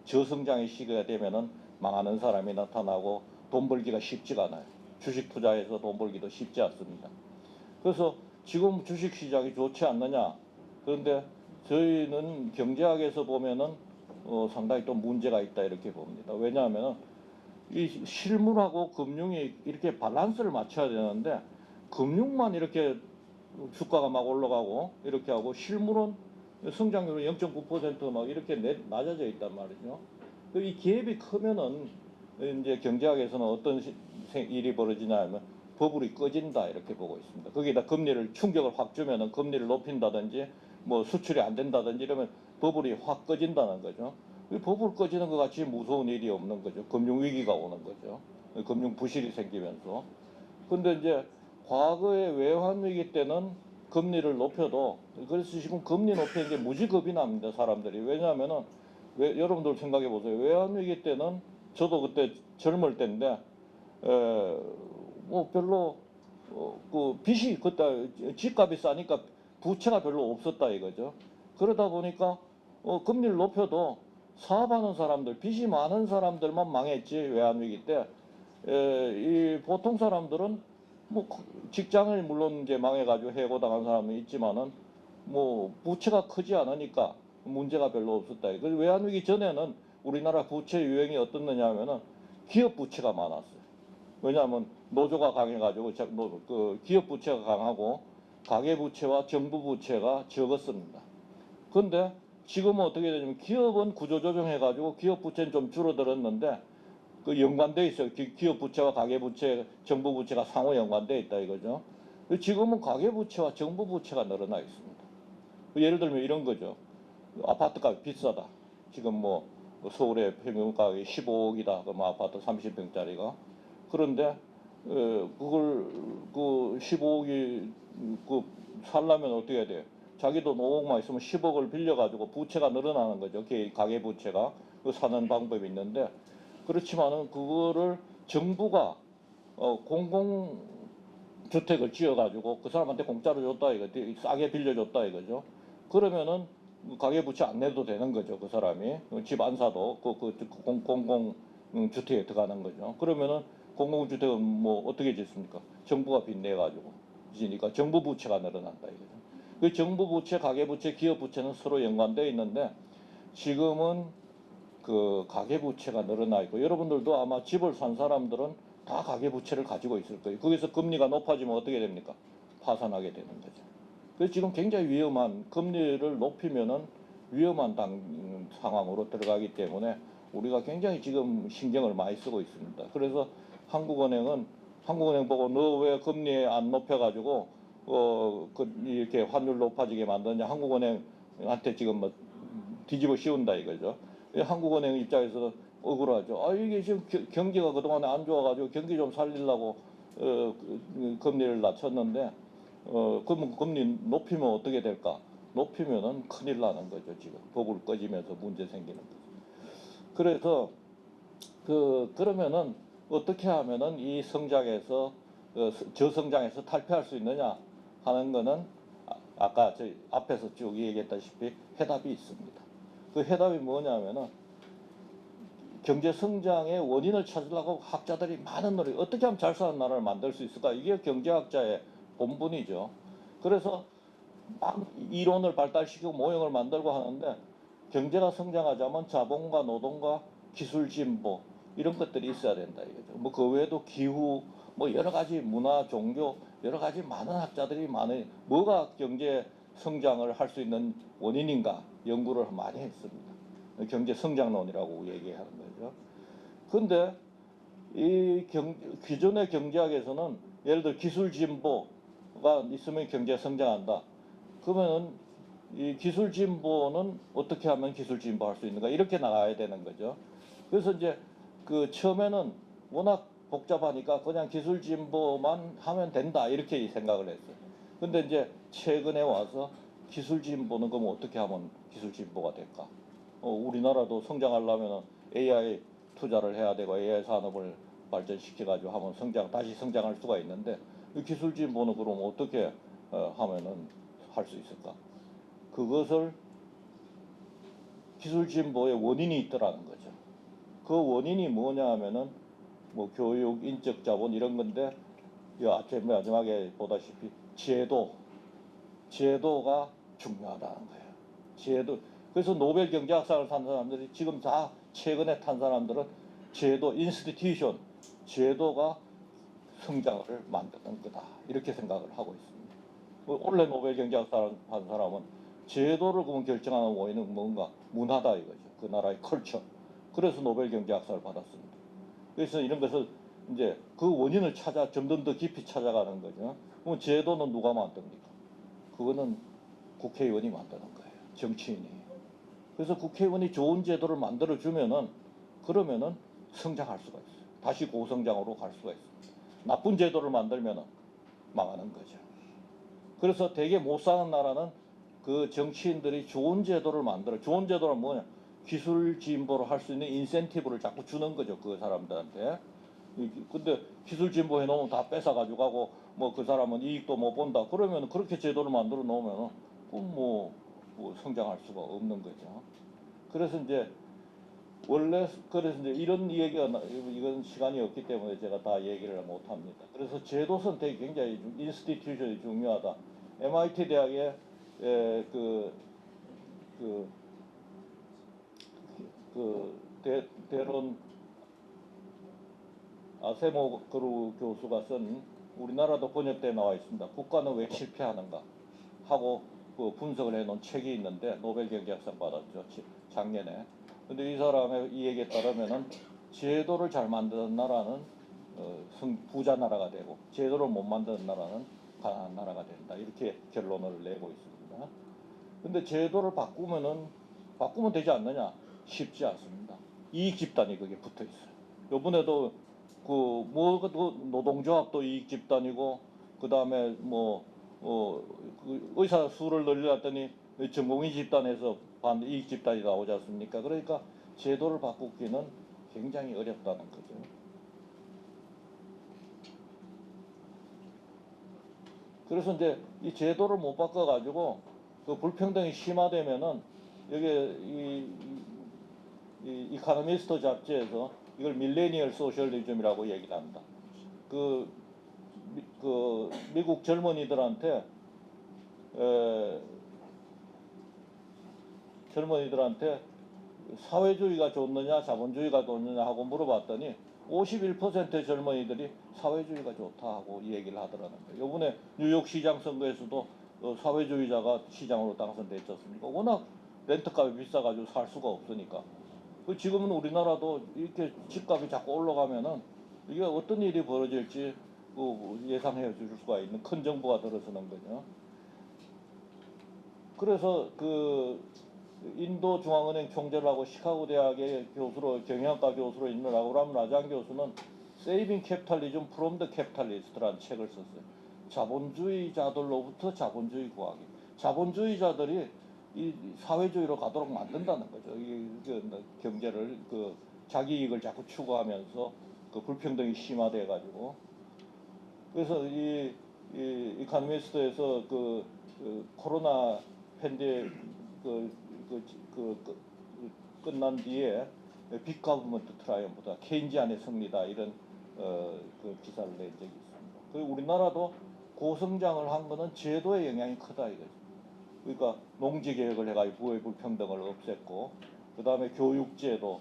저성장의 시기가 되면은 망하는 사람이 나타나고 돈 벌기가 쉽지가 않아요. 주식 투자해서 돈 벌기도 쉽지 않습니다. 그래서 지금 주식 시장이 좋지 않느냐. 그런데 저희는 경제학에서 보면은 상당히 또 문제가 있다 이렇게 봅니다. 왜냐하면 이 실물하고 금융이 이렇게 밸런스를 맞춰야 되는데 금융만 이렇게 주가가 막 올라가고 이렇게 하고 실물은 성장률은 0.9%막 이렇게 낮아져 있단 말이죠. 이 갭이 크면은 이제 경제학에서는 어떤 일이 벌어지냐 하면 버블이 꺼진다 이렇게 보고 있습니다. 거기다 금리를 충격을 확 주면은 금리를 높인다든지 뭐 수출이 안 된다든지 이러면 버블이 확 꺼진다는 거죠. 이 버블 꺼지는 것 같이 무서운 일이 없는 거죠. 금융 위기가 오는 거죠. 금융 부실이 생기면서. 근데 이제 과거의 외환 위기 때는 금리를 높여도 그래서 지금 금리 높이는 게 무지 겁이 납니다. 사람들이. 왜냐하면은 여러분들 생각해 보세요. 외환 위기 때는 저도 그때 젊을 때인데 뭐 별로 그 빚이 그때 집값이 싸니까 부채가 별로 없었다 이거죠. 그러다 보니까 금리를 높여도 사업하는 사람들, 빚이 많은 사람들만 망했지 외환위기 때. 이 보통 사람들은 뭐 직장을 물론 이제 망해가지고 해고당한 사람은 있지만은 뭐 부채가 크지 않으니까 문제가 별로 없었다. 그 외환위기 전에는 우리나라 부채 유형이 어떻느냐 하면은 기업 부채가 많았어요. 왜냐하면 노조가 강해가지고 그 기업 부채가 강하고 가계 부채와 정부 부채가 적었습니다. 그런데 지금은 어떻게 되냐면 기업은 구조조정해가지고 기업 부채는 좀 줄어들었는데 그 연관돼 있어요. 기업 부채와 가계 부채, 정부 부채가 상호 연관돼 있다 이거죠. 지금은 가계 부채와 정부 부채가 늘어나 있습니다. 예를 들면 이런 거죠. 아파트가 비싸다. 지금 뭐 서울의 평균 가격이 15억이다. 그럼 아파트 30평짜리가. 그런데 그걸 그 15억이 그 살려면 어떻게 해야 돼? 자기 돈 5억만 있으면 10억을 빌려가지고 부채가 늘어나는 거죠. 가계 부채가 그 사는 방법이 있는데 그렇지만은 그거를 정부가 공공 주택을 지어가지고 그 사람한테 공짜로 줬다 이거 싸게 빌려줬다 이거죠. 그러면은 가계부채 안 내도 되는 거죠. 그 사람이 집 안 사도 공공 주택에 들어가는 거죠. 그러면은 공공주택은 뭐 어떻게 짓습니까? 정부가 빚내가지고 지니까 정부 부채가 늘어난다 이거죠. 그 정부 부채, 가계부채, 기업부채는 서로 연관되어 있는데 지금은 그 가계부채가 늘어나 있고 여러분들도 아마 집을 산 사람들은 다 가계부채를 가지고 있을 거예요. 거기서 금리가 높아지면 어떻게 됩니까? 파산하게 되는 거죠. 그래서 지금 굉장히 위험한 금리를 높이면은 위험한 상황으로 들어가기 때문에 우리가 굉장히 지금 신경을 많이 쓰고 있습니다. 그래서 한국은행 보고 너 왜 금리 안 높여가지고 이렇게 환율 높아지게 만드냐 한국은행한테 지금 뭐 뒤집어 씌운다 이거죠. 한국은행 입장에서 억울하죠. 이게 지금 경기가 그동안에 안 좋아가지고 경기 좀 살리려고 금리를 낮췄는데 그러면 금리 높이면 어떻게 될까? 높이면은 큰일 나는 거죠. 지금 버블 꺼지면서 문제 생기는 거죠. 그래서 그러면은 어떻게 하면은 이 성장에서 저성장에서 탈피할 수 있느냐 하는 거는 아까 저희 앞에서 쭉 얘기했다시피 해답이 있습니다. 그 해답이 뭐냐면은 경제 성장의 원인을 찾으려고 학자들이 많은 노력, 어떻게 하면 잘 사는 나라를 만들 수 있을까? 이게 경제학자의 본분이죠. 그래서 막 이론을 발달시키고 모형을 만들고 하는데 경제가 성장하자면 자본과 노동과 기술 진보 이런 것들이 있어야 된다 이거죠. 뭐 그 외에도 기후 뭐 여러 가지 문화 종교 여러 가지 많은 학자들이 많은 뭐가 경제 성장을 할 수 있는 원인인가 연구를 많이 했습니다. 경제 성장론이라고 얘기하는 거죠. 근데 기존의 경제학에서는 예를 들어 기술 진보가 있으면 경제 성장한다. 그러면 이 기술 진보는 어떻게 하면 기술 진보할 수 있는가 이렇게 나가야 되는 거죠. 그래서 이제 그 처음에는 워낙 복잡하니까 그냥 기술 진보만 하면 된다 이렇게 생각을 했어요. 근데 이제 최근에 와서 기술 진보는 그럼 어떻게 하면 기술 진보가 될까? 우리나라도 성장하려면 AI 투자를 해야 되고 AI 산업을 발전시켜가지고 하면 다시 성장할 수가 있는데 이 기술 진보는 그럼 어떻게 하면은 할 수 있을까? 그것을 기술 진보의 원인이 있더라는 거죠. 그 원인이 뭐냐 하면은 뭐 교육, 인적 자본 이런 건데 제일 마지막에 보다시피 제도가 중요하다는 거예요. 제도. 그래서 노벨 경제학상을 탄 사람들이 지금 다 최근에 탄 사람들은 제도, 인스티튜션, 제도가 성장을 만드는 거다 이렇게 생각을 하고 있습니다. 원래 노벨 경제학상을 한 사람은 제도를 그럼 결정하는 원인은 뭔가 문화다 이거죠. 그 나라의 컬처. 그래서 노벨 경제학상을 받았습니다. 그래서 이런 것을 이제 그 원인을 점점 더 깊이 찾아가는 거죠. 그럼 제도는 누가 만듭니까? 그거는 국회의원이 만드는 거예요. 정치인이. 그래서 국회의원이 좋은 제도를 만들어주면은 그러면은 성장할 수가 있어요. 다시 고성장으로 갈 수가 있습니다. 나쁜 제도를 만들면은 망하는 거죠. 그래서 되게 못 사는 나라는 그 정치인들이 좋은 제도를 좋은 제도는 뭐냐? 기술 진보를 할 수 있는 인센티브를 자꾸 주는 거죠. 그 사람들한테. 근데 기술 진보 해놓으면 다 뺏어가지고 가고 뭐 그 사람은 이익도 못 본다. 그러면 그렇게 제도를 만들어 놓으면 뭐 성장할 수가 없는 거죠. 그래서 이제 그래서 이제 이런 얘기가 이건 시간이 없기 때문에 제가 다 얘기를 못 합니다. 그래서 제도 선택이 굉장히 인스티튜션이 중요하다. MIT 대학의 그 대론 아세모 교수가 쓴 우리나라도 번역돼 나와 있습니다. 국가는 왜 실패하는가 하고 그 분석을 해놓은 책이 있는데 노벨 경제학상 받았죠. 작년에. 근데 이 사람의 이 얘기에 따르면은 제도를 잘 만드는 나라는 부자 나라가 되고 제도를 못 만드는 나라는 가난한 나라가 된다. 이렇게 결론을 내고 있습니다. 근데 제도를 바꾸면 되지 않느냐? 쉽지 않습니다. 이익 집단이 거기에 붙어 있어요. 요번에도 노동조합도 이익 집단이고 그 다음에 그 의사 수를 늘려놨더니 전공의 집단에서 이익 집단이 나오지 않습니까? 그러니까 제도를 바꾸기는 굉장히 어렵다는 거죠. 그래서 이제 이 제도를 못 바꿔가지고 그 불평등이 심화되면은 여기 이 이카노미스트 잡지에서 이걸 밀레니얼 소셜리즘이라고 얘기를 합니다. 그 미국 젊은이들한테 사회주의가 좋느냐 자본주의가 좋느냐 하고 물어봤더니 51%의 젊은이들이 사회주의가 좋다 하고 얘기를 하더라는 거예요. 이번에 뉴욕 시장 선거에서도 사회주의자가 시장으로 당선됐지 않습니까? 워낙 렌트값이 비싸가지고 살 수가 없으니까. 지금은 우리나라도 이렇게 집값이 자꾸 올라가면은 이게 어떤 일이 벌어질지 예상해 줄 수가 있는 큰 정부가 들어서는 거죠. 그래서 인도 중앙은행 총재를 하고 시카고 대학의 경영학과 교수로 있는 라구람 라잔 교수는 세이빙 캐피탈리즘 프롬 더 캐피탈리스트라는 책을 썼어요. 자본주의자들로부터 자본주의 구하기. 자본주의자들이 이 사회주의로 가도록 만든다는 거죠. 경제를 자기 이익을 자꾸 추구하면서 불평등이 심화돼 가지고. 그래서 이 이카노미스트에서 코로나 팬데 끝난 뒤에 빅 가버먼트 트라이엄보다 케인지안의 승리다 이런 기사를 낸 적이 있습니다. 그리고 우리나라도 고성장을 한 거는 제도의 영향이 크다 이거죠. 그러니까 농지개혁을 해가지고 부의 불평등을 없앴고 그 다음에 교육제도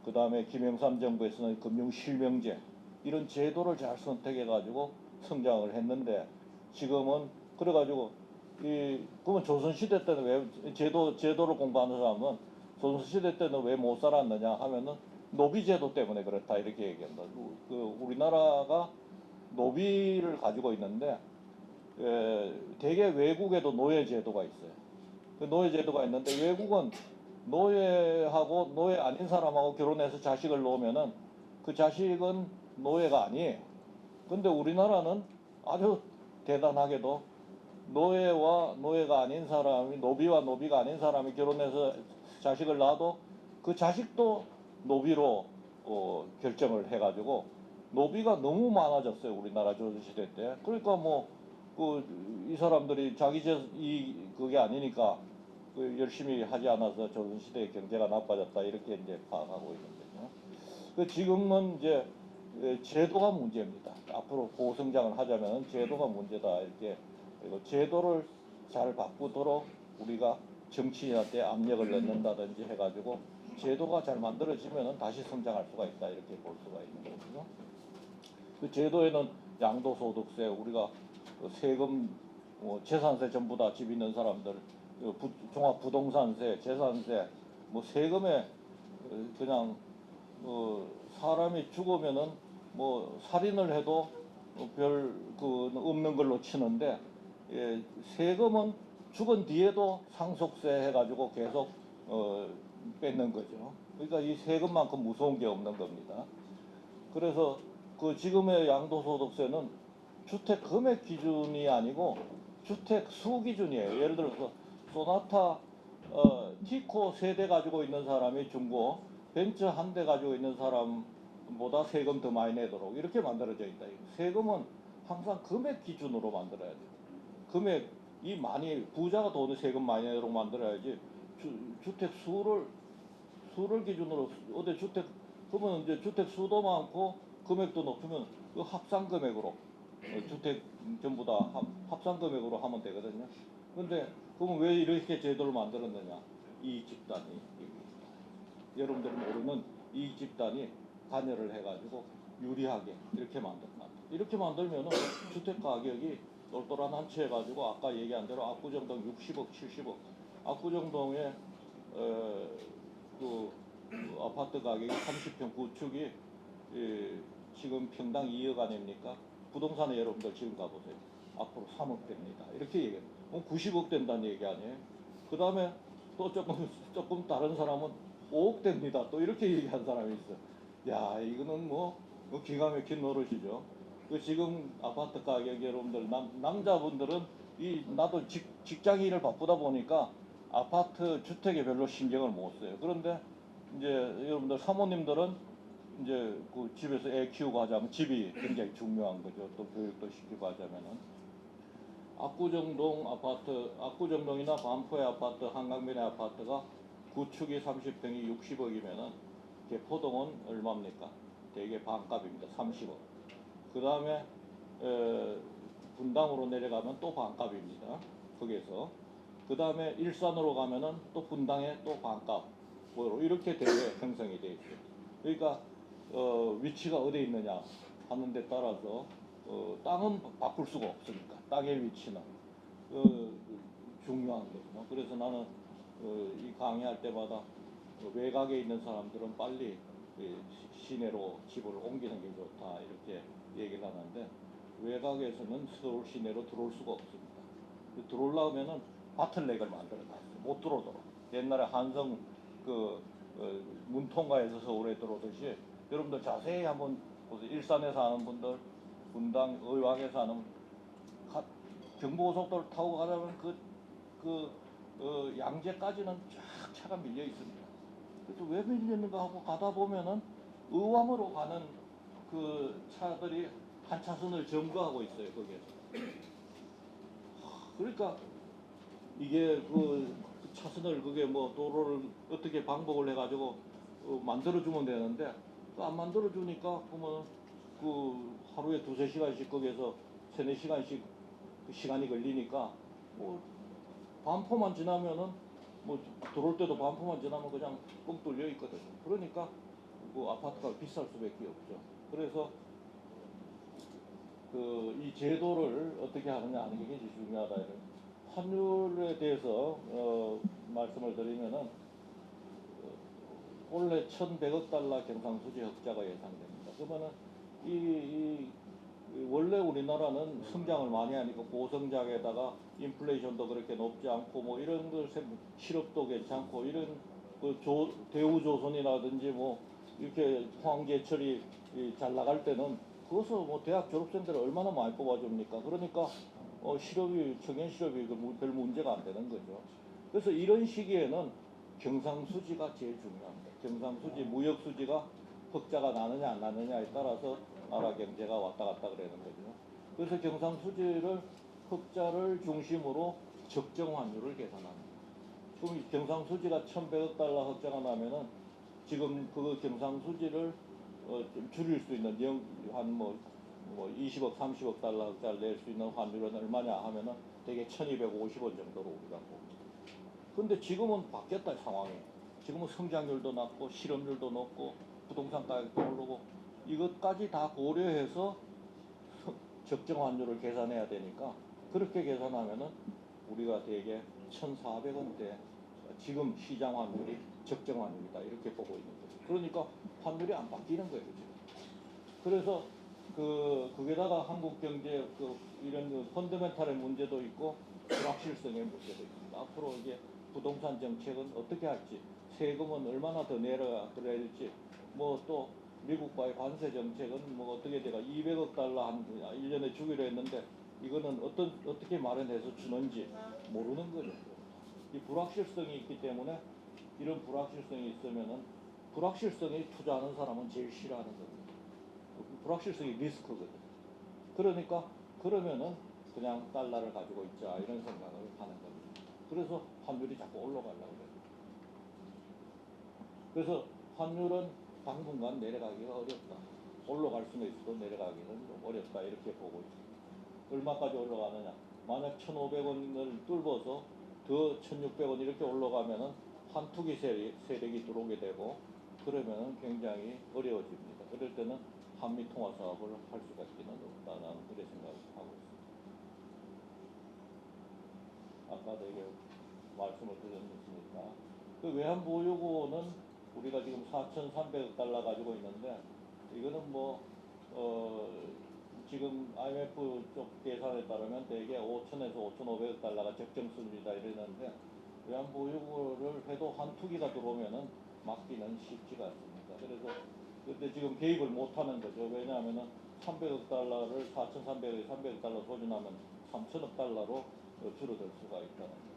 그 다음에 김영삼 정부에서는 금융실명제 이런 제도를 잘 선택해가지고 성장을 했는데 지금은 그래가지고 그러면 조선시대 때는 왜 제도를 공부하는 사람은 조선시대 때는 왜 못 살았느냐 하면은 노비제도 때문에 그렇다 이렇게 얘기합니다. 우리나라가 노비를 가지고 있는데 대개 외국에도 노예제도가 있어요. 그 노예제도가 있는데 외국은 노예하고 노예 아닌 사람하고 결혼해서 자식을 놓으면은 그 자식은 노예가 아니에요. 근데 우리나라는 아주 대단하게도 노예와 노예가 아닌 사람이 노비와 노비가 아닌 사람이 결혼해서 자식을 낳아도 그 자식도 노비로 결정을 해가지고 노비가 너무 많아졌어요. 우리나라 조선시대 때. 그러니까 이 사람들이 그게 아니니까 열심히 하지 않아서 조선시대의 경제가 나빠졌다 이렇게 이제 파악하고 있는 거죠. 지금은 이제 제도가 문제입니다. 앞으로 고성장을 하자면 제도가 문제다 이렇게. 그리고 제도를 잘 바꾸도록 우리가 정치인한테 압력을 넣는다든지 해가지고 제도가 잘 만들어지면 다시 성장할 수가 있다 이렇게 볼 수가 있는 거거든요. 그 제도에는 양도소득세, 우리가 세금, 재산세 전부 다 집 있는 사람들, 종합부동산세, 재산세, 뭐 세금에 그냥 사람이 죽으면은 뭐 살인을 해도 별 그 없는 걸로 치는데, 세금은 죽은 뒤에도 상속세 해가지고 계속 뺏는 거죠. 그러니까 이 세금만큼 무서운 게 없는 겁니다. 그래서 그 지금의 양도소득세는 주택 금액 기준이 아니고 주택 수 기준이에요. 예를 들어서 소나타 티코 3대 가지고 있는 사람이 중고, 벤츠 1대 가지고 있는 사람보다 세금 더 많이 내도록 이렇게 만들어져 있다. 세금은 항상 금액 기준으로 만들어야 돼요. 금액이 많이, 부자가 돈 세금 많이 내도록 만들어야지 주택 수를 기준으로, 어디 주택, 그러면 이제 주택 수도 많고 금액도 높으면 그 합산 금액으로 주택 전부 다 합산 금액으로 하면 되거든요. 근데 그러면 왜 이렇게 제도를 만들었느냐? 이익 집단이, 여러분들 모르는 이익 집단이 관여를 해가지고 유리하게 이렇게 만든다. 이렇게 만들면은 주택 가격이 똘똘한 한치 해가지고 아까 얘기한 대로 압구정동 60억, 70억, 압구정동에 그 아파트 가격이 30평 구축이 지금 평당 2억 아닙니까? 부동산에 여러분들 지금 가보세요. 앞으로 3억 됩니다. 이렇게 얘기해요. 90억 된다는 얘기 아니에요? 그 다음에 또 조금 다른 사람은 5억 됩니다. 또 이렇게 얘기한 사람이 있어. 야, 이거는 뭐 기가 막힌 노릇이죠. 그 지금 아파트 가격, 여러분들 남자분들은 나도 직장인을 바쁘다 보니까 아파트 주택에 별로 신경을 못 써요. 그런데 이제 여러분들 사모님들은 이제 그 집에서 애 키우고 하자면 집이 굉장히 중요한 거죠. 또 교육도 시키고 하자면은. 압구정동 아파트, 압구정동이나 반포의 아파트, 한강변의 아파트가 구축이 30평이 60억이면은 개포동은 얼마입니까? 대개 반값입니다. 30억. 그 다음에 분당으로 내려가면 또 반값입니다. 거기에서. 그 다음에 일산으로 가면은 또 분당에 또 반값. 뭐 이렇게 대개 형성이 되어 있어요. 그러니까 위치가 어디에 있느냐 하는 데 따라서 땅은 바꿀 수가 없으니까 땅의 위치는 중요한 거죠. 그래서 나는 이 강의할 때마다 외곽에 있는 사람들은 빨리 시내로 집을 옮기는 게 좋다 이렇게 얘기를 하는데, 외곽에서는 서울 시내로 들어올 수가 없습니다. 들어오려면은 바틀넥을 만들어놨어요. 못 들어오도록. 옛날에 한성 문통가에서 서울에 들어오듯이, 여러분들 자세히 한번 보세요. 일산에 사는 분들, 분당 의왕에 사는, 경부고속도로 타고 가려면 양재까지는 쫙 차가 밀려 있습니다. 그래서 왜 밀리는가 하고 가다 보면은 의왕으로 가는 그 차들이 한 차선을 점거하고 있어요, 거기에서. 그러니까 이게 그 차선을, 그게 뭐 도로를 어떻게 방법을 해가지고 만들어주면 되는데, 안 만들어주니까 그러면 그 하루에 2~3시간씩 거기에서 3~4시간씩 그 시간이 걸리니까, 뭐 반포만 지나면은 뭐 들어올 때도 반포만 지나면 그냥 뻥 뚫려 있거든요. 그러니까 뭐 아파트가 비쌀 수밖에 없죠. 그래서 이 제도를 어떻게 하느냐 하는 게 굉장히 중요하다. 환율에 대해서 말씀을 드리면은 올해 1,100억 달러 경상수지 흑자가 예상됩니다. 그러면은 원래 우리나라는 성장을 많이 하니까 고성장에다가 인플레이션도 그렇게 높지 않고 뭐 이런 걸 실업도 괜찮고 이런 대우조선이라든지 뭐 이렇게 포항제철이 잘 나갈 때는 그것을 뭐 대학 졸업생들을 얼마나 많이 뽑아줍니까? 그러니까 청년 실업이 별 문제가 안 되는 거죠. 그래서 이런 시기에는 경상수지가 제일 중요합니다. 경상수지, 무역수지가 흑자가 나느냐 안 나느냐에 따라서 나라 경제가 왔다 갔다 그러는 거죠. 그래서 경상수지를, 흑자를 중심으로 적정 환율을 계산합니다. 그럼 경상수지가 1,100억 달러 흑자가 나면은 지금 그 경상수지를 좀 줄일 수 있는 한뭐 20억, 30억 달러짜리 낼 수 있는 환율은 얼마냐 하면은 대개 1,250원 정도로 우리가 봅니다. 근데 지금은 바뀌었다 상황이. 지금은 성장률도 낮고 실업률도 높고 부동산 가격도 오르고 이것까지 다 고려해서 적정 환율을 계산해야 되니까 그렇게 계산하면은 우리가 대개 1,400원대 지금 시장 환율이 적정 환율이다 이렇게 보고 있는 거죠. 그러니까 환율이 안 바뀌는 거예요 지금. 그래서 그게다가 한국 경제 이런 펀더멘탈의 문제도 있고 불확실성의 문제도 있습니다. 앞으로 이게 부동산 정책은 어떻게 할지, 세금은 얼마나 더 내려드려야 뭐 또 미국과의 관세 정책은 뭐 어떻게 돼가 200억 달러 한 1년에 주기로 했는데 이거는 어떻게 마련해서 주는지 모르는 거죠. 이 불확실성이 있기 때문에 이런 불확실성이 있으면은 불확실성이 투자하는 사람은 제일 싫어하는 겁니다. 불확실성이 리스크거든. 그러니까 그러면은 그냥 달러를 가지고 있자 이런 생각을 하는 겁니다. 그래서 환율이 자꾸 올라가려고 그래요. 그래서 환율은 당분간 내려가기가 어렵다. 올라갈 수는 있어도 내려가기는 좀 어렵다 이렇게 보고 있습니다. 얼마까지 올라가느냐? 만약 1,500원을 뚫어서 더 1,600원 이렇게 올라가면은 환투기 세력이 들어오게 되고 그러면은 굉장히 어려워집니다. 그럴 때는 한미 통화 사업을 할 수가 있기는 없다는 그런 생각을 하고 있습니다. 아까도 이게 말씀을 드렸으니까 그 외환 보유고는 우리가 지금 4,300억 달러 가지고 있는데 이거는 지금 IMF 쪽 계산에 따르면 대개 5,000에서 5,500억 달러가 적정 수준이다 이러는데 외환 보유고를 해도 환투기가 들어오면은 막기는 쉽지가 않습니다. 그래서 근데 지금 개입을 못 하는 거죠. 왜냐하면은 300억 달러를 4,300억, 300억 달러 소진하면 3,000억 달러로 줄어들 수가 있다는 거죠.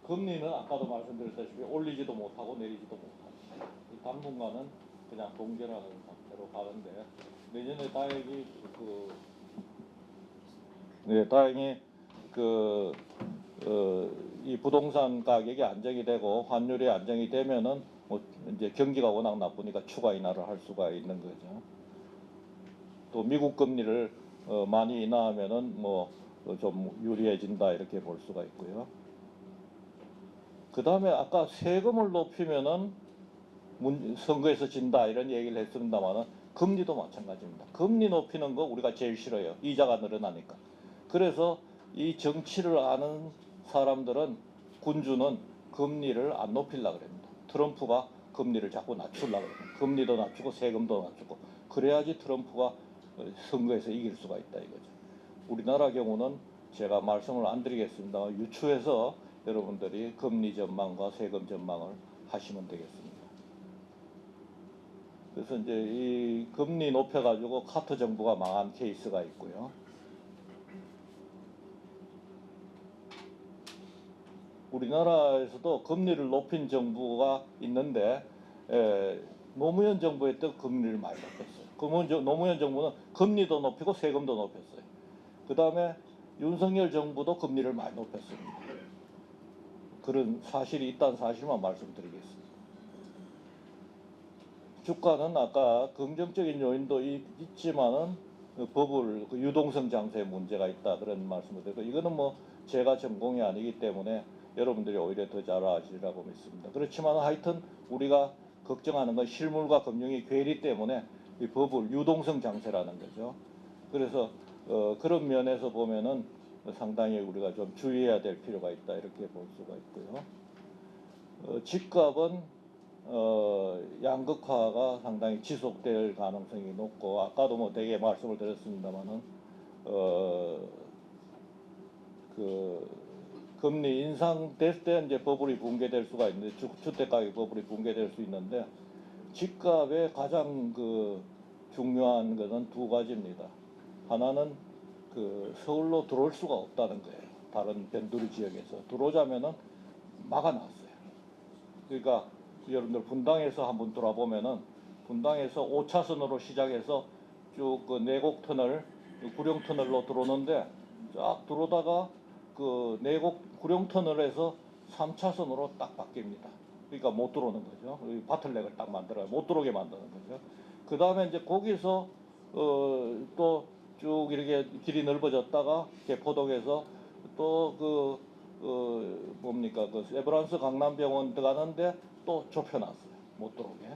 금리는 아까도 말씀드렸다시피 올리지도 못하고 내리지도 못합니다. 당분간은 그냥 동결하는 상태로 가는데 내년에 다행히 이 부동산 가격이 안정이 되고 환율이 안정이 되면은 이제 경기가 워낙 나쁘니까 추가 인하를 할 수가 있는 거죠. 또 미국 금리를 많이 인하하면은 좀 유리해진다 이렇게 볼 수가 있고요. 그 다음에 아까 세금을 높이면은 선거에서 진다 이런 얘기를 했습니다만은 금리도 마찬가지입니다. 금리 높이는 거 우리가 제일 싫어요. 이자가 늘어나니까. 그래서 이 정치를 아는 사람들은 군주는 금리를 안 높이려고 합니다. 트럼프가 금리를 자꾸 낮추려고 합니다. 금리도 낮추고 세금도 낮추고 그래야지 트럼프가 선거에서 이길 수가 있다 이거죠. 우리나라 경우는 제가 말씀을 안 드리겠습니다. 유추해서 여러분들이 금리 전망과 세금 전망을 하시면 되겠습니다. 그래서 이제 이 금리 높여가지고 카터 정부가 망한 케이스가 있고요. 우리나라에서도 금리를 높인 정부가 있는데 노무현 정부에 때 금리를 많이 높였어요. 노무현 정부는 금리도 높이고 세금도 높였어요. 그 다음에 윤석열 정부도 금리를 많이 높였습니다. 그런 사실이 있다는 사실만 말씀드리겠습니다. 주가는 아까 긍정적인 요인도 있지만은 버블 유동성 장세에 문제가 있다 그런 말씀을 드리고 이거는 제가 전공이 아니기 때문에 여러분들이 오히려 더 잘 아시리라고 믿습니다. 그렇지만 하여튼 우리가 걱정하는 건 실물과 금융이 괴리 때문에 이 버블 유동성 장세라는 거죠. 그래서 그런 면에서 보면은 상당히 우리가 좀 주의해야 될 필요가 있다 이렇게 볼 수가 있고요. 집값은 양극화가 상당히 지속될 가능성이 높고 아까도 되게 말씀을 드렸습니다만은 금리 인상됐을 때 이제 버블이 붕괴될 수가 있는데 주택가격 버블이 붕괴될 수 있는데 집값의 가장 중요한 것은 두 가지입니다. 하나는 서울로 들어올 수가 없다는 거예요. 다른 변두리 지역에서 들어오자면은 막아놨어요. 그러니까 여러분들 분당에서 한번 돌아보면은 분당에서 5차선으로 시작해서 쭉 내곡 터널, 구룡 터널로 들어오는데 쫙 들어오다가 내곡 구룡 터널에서 3차선으로 딱 바뀝니다. 그러니까 못 들어오는 거죠. 바틀렉을 딱 만들어요. 못 들어오게 만드는 거죠. 그 다음에 이제 거기서 또 쭉 이렇게 길이 넓어졌다가 개포동에서 또 뭡니까 그 세브란스 강남병원 들어가는데 또 좁혀놨어요. 못 들어오게.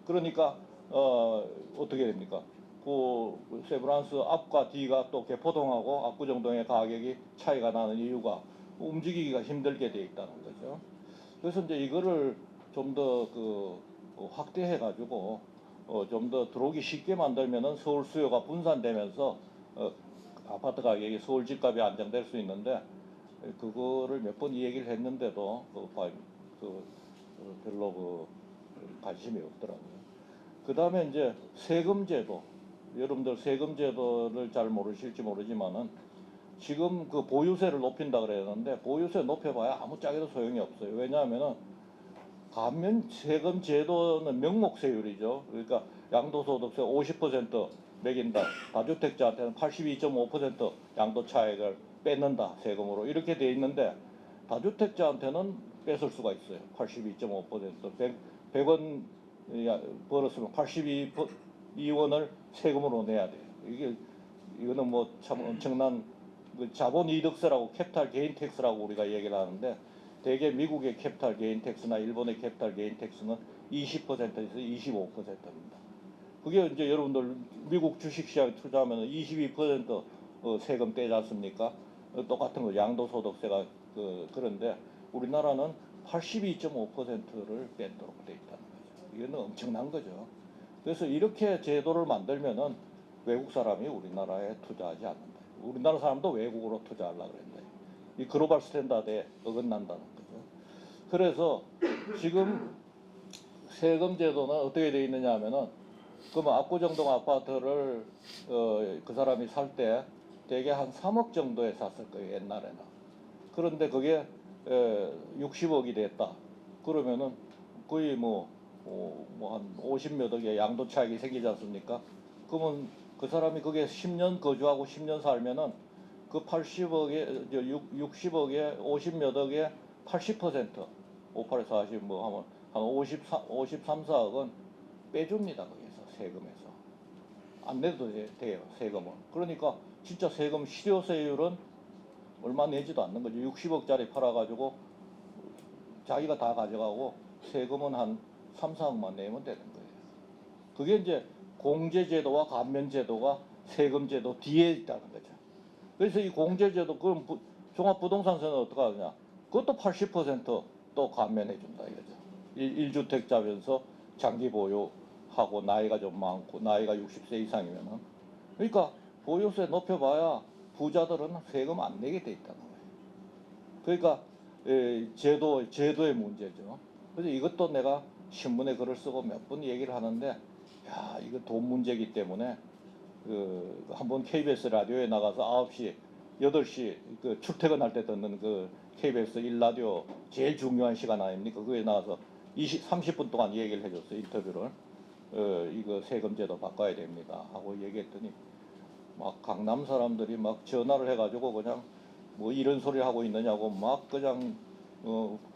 그러니까 어떻게 됩니까? 그 세브란스 앞과 뒤가 또 개포동하고 압구정동의 가격이 차이가 나는 이유가 움직이기가 힘들게 돼 있다는 거죠. 그래서 이제 이거를 좀 더 확대해 가지고 좀 더 들어오기 쉽게 만들면은 서울 수요가 분산되면서 아파트 가격이 서울 집값이 안정될 수 있는데 그거를 몇 번 이 얘기를 했는데도 별로 관심이 없더라고요. 그 다음에 이제 세금제도, 여러분들 세금제도를 잘 모르실지 모르지만은 지금 그 보유세를 높인다 그랬는데 보유세 높여봐야 아무 짝에도 소용이 없어요. 왜냐하면은 감면 세금 제도는 명목세율이죠. 그러니까 양도소득세 50% 매긴다. 다주택자한테는 82.5% 양도 차익을 뺏는다 세금으로 이렇게 돼 있는데 다주택자한테는 뺏을 수가 있어요. 82.5% 100원 벌었으면 82원을 세금으로 내야 돼요. 이거는 뭐 참 엄청난 자본이득세라고 캐피탈 게인 텍스라고 우리가 얘기를 하는데 대개 미국의 캐피탈 게인 텍스나 일본의 캐피탈 게인 텍스는 20%에서 25%입니다. 그게 이제 여러분들 미국 주식시장에 투자하면 22% 세금 떼지 않습니까? 똑같은 거 양도소득세가 그런데 우리나라는 82.5%를 뺏도록 돼 있다는 거죠. 이거는 엄청난 거죠. 그래서 이렇게 제도를 만들면은 외국 사람이 우리나라에 투자하지 않는다. 우리나라 사람도 외국으로 투자하려고 그랬다. 이 글로벌 스탠다드에 어긋난다는 거죠. 그래서 지금 세금 제도는 어떻게 되어 있느냐 하면은 그러면 압구정동 아파트를 그 사람이 살 때 대개 한 3억 정도에 샀을 거예요. 옛날에는. 그런데 그게 60억이 됐다. 그러면은 거의 한 50몇 억의 양도 차익이 생기지 않습니까? 그러면 그 사람이 그게 10년 거주하고 10년 살면은 그 80억에 60억에 50몇 억에 80% 58에 40 뭐 하면 한 53, 4억은 빼줍니다. 거기서 세금에서 안 내도 돼요. 세금은. 그러니까 진짜 세금 실효세율은 얼마 내지도 않는 거죠. 60억짜리 팔아가지고 자기가 다 가져가고 세금은 한 3, 4억만 내면 되는 거예요. 그게 이제 공제제도와 감면제도가 세금제도 뒤에 있다는 거죠. 그래서 이 공제제도 그럼 종합부동산세는 어떻게 하느냐? 그것도 80%또 감면해 준다 이거죠. 1주택자면서 장기 보유하고 나이가 좀 많고 나이가 60세 이상이면은 그러니까 보유세 높여봐야 부자들은 세금 안 내게 돼 있다는 거예요. 그러니까 제도의 문제죠. 그래서 이것도 내가 신문에 글을 쓰고 몇 번 얘기를 하는데 야 이거 돈 문제이기 때문에 한번 KBS 라디오에 나가서 9시, 8시 출퇴근할 때 듣는 KBS 1라디오 제일 중요한 시간 아닙니까? 그거에 나가서 30분 동안 얘기를 해줬어요. 인터뷰를. 이거 세금제도 바꿔야 됩니다. 하고 얘기했더니 막 강남 사람들이 막 전화를 해가지고 그냥 뭐 이런 소리 하고 있느냐고 막 그냥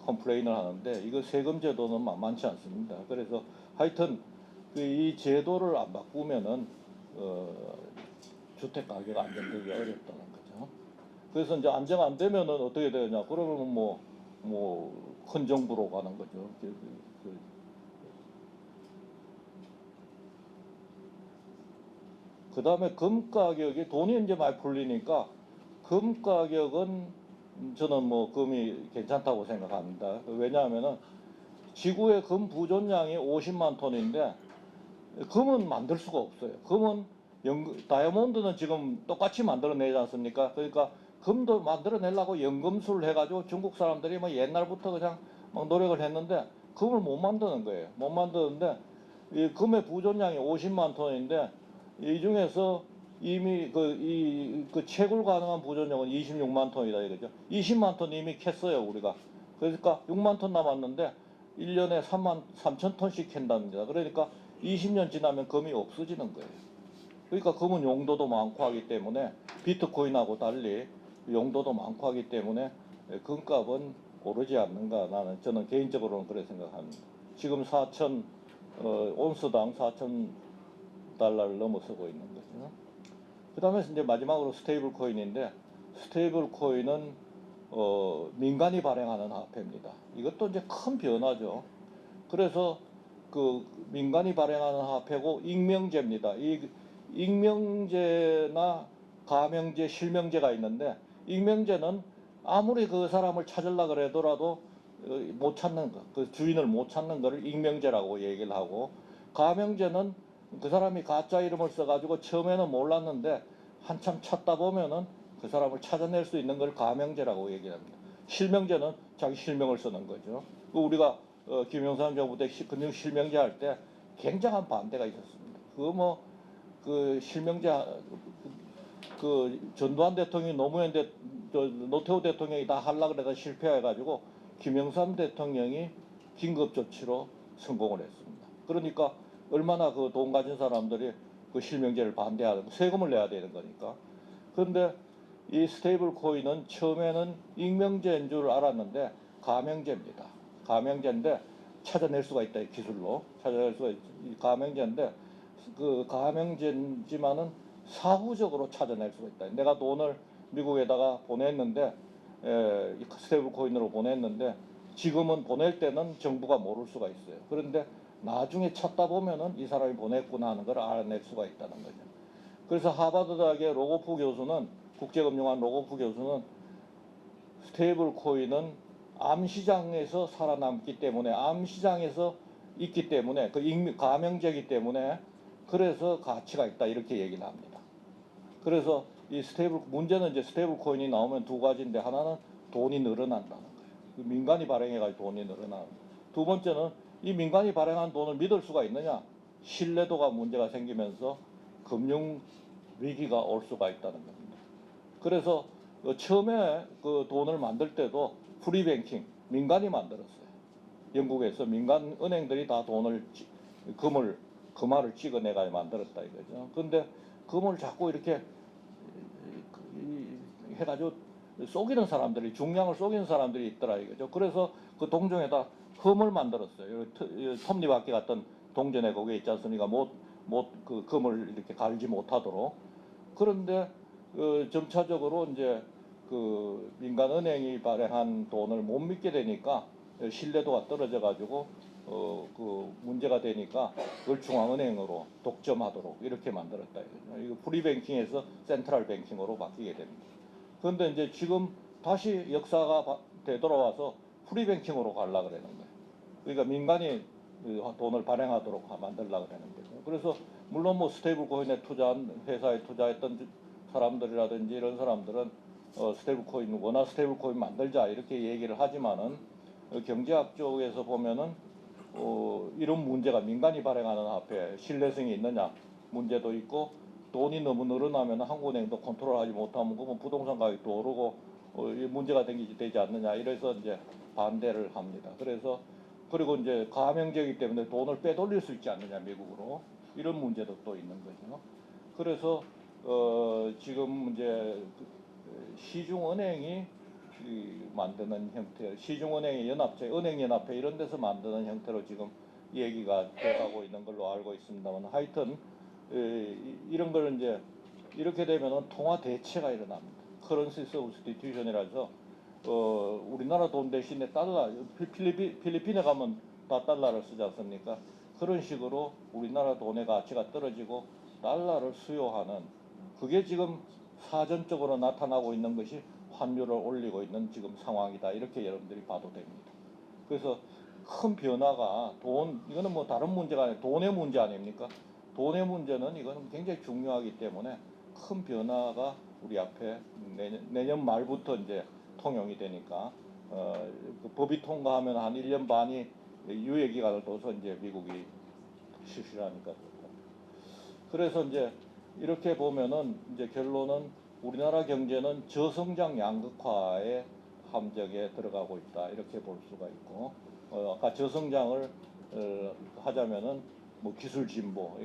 컴플레인을 하는데 이거 세금제도는 만만치 않습니다. 그래서 하여튼 이 제도를 안 바꾸면은 주택 가격 안정되기 어렵다는 거죠. 그래서 이제 안정 안 되면은 어떻게 되느냐? 그러면 큰 정부로 가는 거죠. 그 다음에 금 가격이 돈이 이제 많이 풀리니까 금 가격은 저는 금이 괜찮다고 생각합니다. 왜냐하면은 지구의 금 부존량이 50만 톤인데 금은 만들 수가 없어요. 금은 다이아몬드는 지금 똑같이 만들어내지 않습니까? 그러니까 금도 만들어내려고 연금술 해가지고 중국 사람들이 옛날부터 그냥 막 노력을 했는데 금을 못 만드는 거예요. 못 만드는데 이 금의 부존량이 50만 톤인데 이 중에서 이미 채굴 가능한 부존량은 26만 톤이다 이거죠. 20만 톤 이미 캤어요 우리가. 그러니까 6만 톤 남았는데 1년에 3만 3천 톤씩 캔답니다. 그러니까 20년 지나면 금이 없어지는 거예요. 그러니까 금은 용도도 많고 하기 때문에 비트코인하고 달리 용도도 많고 하기 때문에 금값은 오르지 않는가 저는 개인적으로는 그렇게 생각합니다. 지금 4천 온스당 4천 달러를 넘어서고 있는 거죠. 그 다음에 이제 마지막으로 스테이블 코인인데 스테이블 코인은 민간이 발행하는 화폐입니다. 이것도 이제 큰 변화죠. 그래서 그 민간이 발행하는 화폐고 익명제입니다. 이 익명제나 가명제, 실명제가 있는데 익명제는 아무리 그 사람을 찾으려 그래더라도 못 찾는 거, 그 주인을 못 찾는 거를 익명제라고 얘기를 하고 가명제는 그 사람이 가짜 이름을 써가지고 처음에는 몰랐는데 한참 찾다 보면은 그 사람을 찾아낼 수 있는 걸 가명제라고 얘기합니다. 실명제는 자기 실명을 쓰는 거죠. 우리가 김영삼 정부 때 금융 실명제 할 때 굉장한 반대가 있었습니다. 그 실명제 그 전두환 대통령이 노태우 대통령이 다 하려고 그러다 실패해가지고 김영삼 대통령이 긴급조치로 성공을 했습니다. 그러니까 얼마나 그 돈 가진 사람들이 그 실명제를 반대하고 세금을 내야 되는 거니까. 그런데 이 스테이블 코인은 처음에는 익명제인 줄 알았는데 가명제입니다. 가명제인데 찾아낼 수가 있다. 이 기술로 찾아낼 수가 있. 가명제인데 그 가명제지만은 사후적으로 찾아낼 수가 있다. 내가 돈을 미국에다가 보냈는데 스테이블 코인으로 보냈는데 지금은 보낼 때는 정부가 모를 수가 있어요. 그런데 나중에 찾다 보면은 이 사람이 보냈구나 하는 걸 알아낼 수가 있다는 거죠. 그래서 하버드 대학의 로고프 교수는 국제금융학 로고프 교수는 스테이블 코인은 암시장에서 살아남기 때문에 암시장에서 있기 때문에 그 가명제이기 때문에 그래서 가치가 있다 이렇게 얘기를 합니다. 그래서 이 문제는 이제 스테이블 코인이 나오면 두 가지인데 하나는 돈이 늘어난다는 거예요. 민간이 발행해가지고 돈이 늘어나는. 두 번째는 이 민간이 발행한 돈을 믿을 수가 있느냐? 신뢰도가 문제가 생기면서 금융 위기가 올 수가 있다는 겁니다. 그래서 처음에 그 돈을 만들 때도 프리뱅킹 민간이 만들었어요. 영국에서 민간 은행들이 다 금화를 찍어내가 만들었다 이거죠. 그런데 금을 자꾸 이렇게 해가지고 속이는 사람들이 중량을 속이는 사람들이 있더라 이거죠. 그래서 그 동전에다 흠을 만들었어요. 톱니바퀴 같은 동전에 거기에 있지 않습니까? 그 금을 이렇게 갈지 못하도록. 그런데 점차적으로 이제 그 민간 은행이 발행한 돈을 못 믿게 되니까 신뢰도가 떨어져 가지고 그 문제가 되니까 그걸 중앙은행으로 독점하도록 이렇게 만들었다 이거죠. 이거 프리뱅킹에서 센트럴 뱅킹으로 바뀌게 됩니다. 그런데 이제 지금 다시 역사가 되돌아와서 프리뱅킹으로 가려고 그러는 거예요. 그러니까 민간이 돈을 발행하도록 만들려고 그러는 거죠. 그래서 물론 뭐 스테이블 코인에 투자한 회사에 투자했던 사람들이라든지 이런 사람들은 스테이블 코인 워낙 스테이블 코인 만들자 이렇게 얘기를 하지만은 경제학 쪽에서 보면은 이런 문제가 민간이 발행하는 화폐 신뢰성이 있느냐 문제도 있고 돈이 너무 늘어나면 한국은행도 컨트롤하지 못하면 그건 부동산 가격도 오르고 문제가 되지 않느냐 이래서 이제 반대를 합니다. 그리고 이제 가명제이기 때문에 돈을 빼돌릴 수 있지 않느냐 미국으로 이런 문제도 또 있는 거죠. 그래서 지금 이제 시중은행이 만드는 형태, 시중은행의 연합체, 은행연합회 이런 데서 만드는 형태로 지금 얘기가 돼가고 있는 걸로 알고 있습니다만 하여튼 이런 걸 이제 이렇게 되면은 통화 대체가 일어납니다. 커런시 서브스티튜션이라서 우리나라 돈 대신에 달러, 필리핀에 가면 다 달러를 쓰지 않습니까? 그런 식으로 우리나라 돈의 가치가 떨어지고 달러를 수요하는 그게 지금 사전적으로 나타나고 있는 것이 환율을 올리고 있는 지금 상황이다. 이렇게 여러분들이 봐도 됩니다. 그래서 큰 변화가 이거는 뭐 다른 문제가 아니라 돈의 문제 아닙니까? 돈의 문제는 이거는 굉장히 중요하기 때문에 큰 변화가 우리 앞에 내년 말부터 이제 통용이 되니까 그 법이 통과하면 한 1년 반이 유예 기간을 둬서 이제 미국이 실시하니까 그래서 이제 이렇게 보면은 이제 결론은 우리나라 경제는 저성장 양극화의 함정에 들어가고 있다 이렇게 볼 수가 있고 아까 저성장을 하자면은 뭐 기술 진보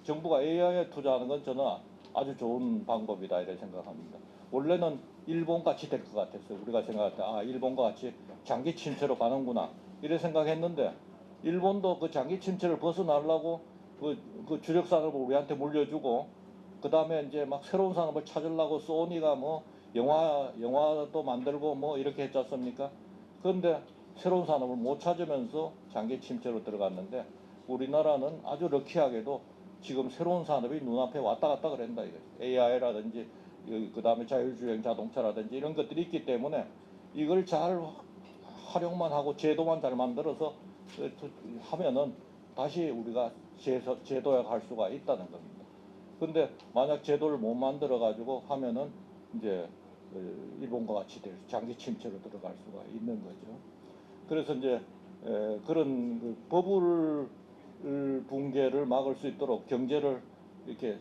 정부가 AI에 투자하는 건 저는 아주 좋은 방법이다 이렇게 생각합니다. 원래는 일본 같이 될 것 같았어요. 우리가 생각할 때 일본과 같이 장기 침체로 가는구나 이래 생각했는데 일본도 그 장기 침체를 벗어나려고 그 주력 산업을 우리한테 물려주고 그 다음에 이제 막 새로운 산업을 찾으려고 소니가 뭐 영화도 만들고 뭐 이렇게 했지 않습니까? 그런데 새로운 산업을 못 찾으면서 장기 침체로 들어갔는데 우리나라는 아주 럭키하게도 지금 새로운 산업이 눈앞에 왔다 갔다 그런다 이거. AI라든지 그 다음에 자율주행 자동차라든지 이런 것들이 있기 때문에 이걸 잘 활용만 하고 제도만 잘 만들어서 하면은 다시 우리가 제도화할 수가 있다는 겁니다. 근데 만약 제도를 못 만들어 가지고 하면은 이제 일본과 같이 장기 침체로 들어갈 수가 있는 거죠. 그래서 이제 그런 그 버블 붕괴를 막을 수 있도록 경제를 이렇게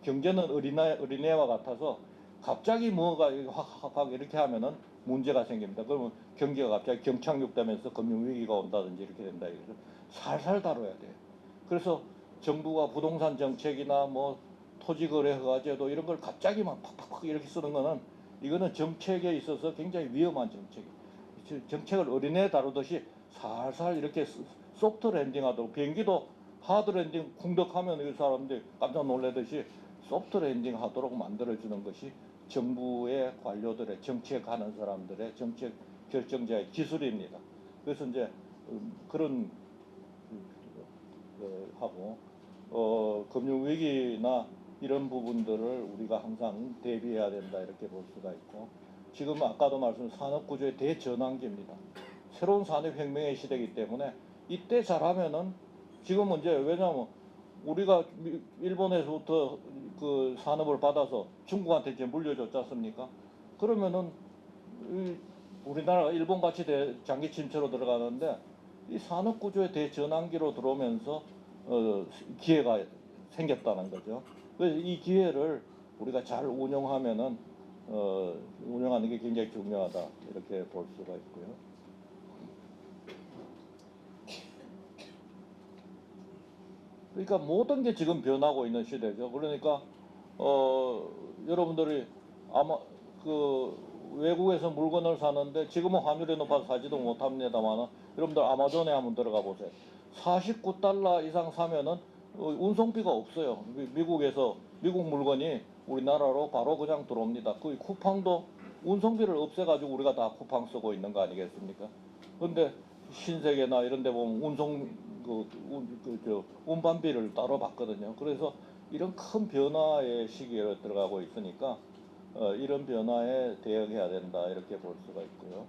경제는 어린애와 같아서 갑자기 뭐가 확 이렇게 하면은 문제가 생깁니다. 그러면 경기가 갑자기 경착륙되면서 금융위기가 온다든지 이렇게 된다. 그래서 살살 다뤄야 돼요. 그래서 정부가 부동산 정책이나 뭐 토지거래 허가제도 이런 걸 갑자기 막 팍팍팍 이렇게 쓰는 거는 이거는 정책에 있어서 굉장히 위험한 정책이에요. 정책을 어린애 다루듯이 살살 이렇게 소프트 랜딩하도록 비행기도 하드 랜딩 쿵덕하면 이 사람들이 깜짝 놀라듯이 소프트 랜딩 하도록 만들어주는 것이 정부의 관료들의 정책하는 사람들의 정책 결정자의 기술입니다. 그래서 이제 그런 하고 금융위기나 이런 부분들을 우리가 항상 대비해야 된다 이렇게 볼 수가 있고 지금 아까도 말씀드린 산업구조의 대전환기입니다. 새로운 산업혁명의 시대이기 때문에 이때 잘하면은 지금은 이제 왜냐하면 우리가 일본에서부터 그 산업을 받아서 중국한테 이제 물려줬지 않습니까? 그러면은 우리나라가 일본같이 장기 침체로 들어가는데 이 산업구조의 대전환기로 들어오면서 기회가 생겼다는 거죠. 그래서 이 기회를 우리가 잘 운영하면은 운영하는 게 굉장히 중요하다 이렇게 볼 수가 있고요. 그러니까 모든 게 지금 변하고 있는 시대죠. 그러니까 여러분들이 아마 그 외국에서 물건을 사는데 지금은 환율이 높아서 사지도 못합니다만 여러분들 아마존에 한번 들어가 보세요. 49달러 이상 사면은 운송비가 없어요. 미국에서 미국 물건이 우리나라로 바로 그냥 들어옵니다. 그 쿠팡도 운송비를 없애가지고 우리가 다 쿠팡 쓰고 있는 거 아니겠습니까? 근데 신세계나 이런 데 보면 운반비를 따로 받거든요. 그래서 이런 큰 변화의 시기에 들어가고 있으니까 이런 변화에 대응해야 된다 이렇게 볼 수가 있고요.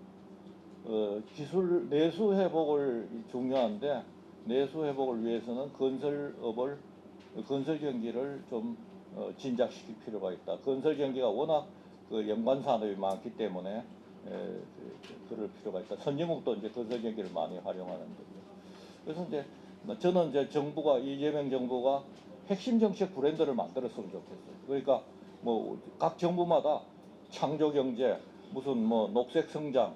기술 내수 회복을 중요한데 내수 회복을 위해서는 건설 경기를 좀 진작시킬 필요가 있다. 건설 경기가 워낙 그 연관 산업이 많기 때문에 그럴 필요가 있다. 선진국도 이제 건설 경기를 많이 활용하는 거죠. 그래서 이제 저는 이제 이재명 정부가 핵심 정책 브랜드를 만들었으면 좋겠어요. 그러니까 뭐 각 정부마다 창조 경제, 무슨 뭐 녹색 성장,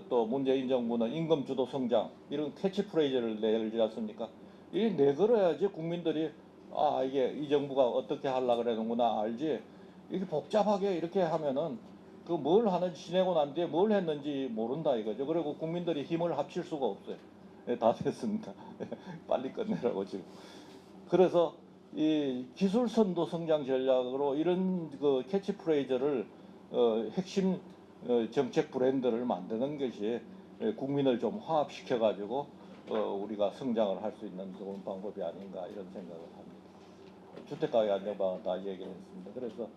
또 문재인 정부는 임금 주도 성장 이런 캐치프레이즈를 내걸지 않습니까? 이 내걸어야지 국민들이 이게 이 정부가 어떻게 하려고 그러는구나 알지. 이렇게 복잡하게 이렇게 하면은 그 뭘 하는지 지내고 난 뒤에 뭘 했는지 모른다 이거죠. 그리고 국민들이 힘을 합칠 수가 없어요. 네, 다 됐습니다. 빨리 끝내라고 지금. 그래서 이 기술 선도 성장 전략으로 이런 그 캐치프레이즈를 핵심 정책 브랜드를 만드는 것이 국민을 좀 화합시켜 가지고 우리가 성장을 할 수 있는 좋은 방법이 아닌가 이런 생각을 합니다. 주택가격 안정방은 다 얘기를 했습니다. 그래서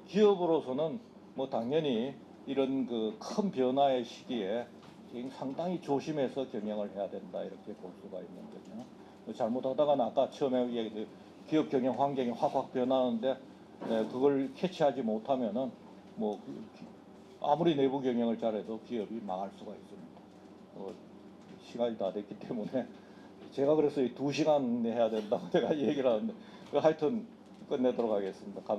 기업으로서는 뭐 당연히 이런 그 큰 변화의 시기에 상당히 조심해서 경영을 해야 된다 이렇게 볼 수가 있는 거죠. 잘못하다가는 아까 처음에 얘기했듯이 기업 경영 환경이 확 변하는데 그걸 캐치하지 못하면은 뭐 아무리 내부 경영을 잘해도 기업이 망할 수가 있습니다. 시간이 다 됐기 때문에 제가 그래서 2시간 해야 된다고 제가 얘기를 하는데 하여튼 끝내도록 하겠습니다.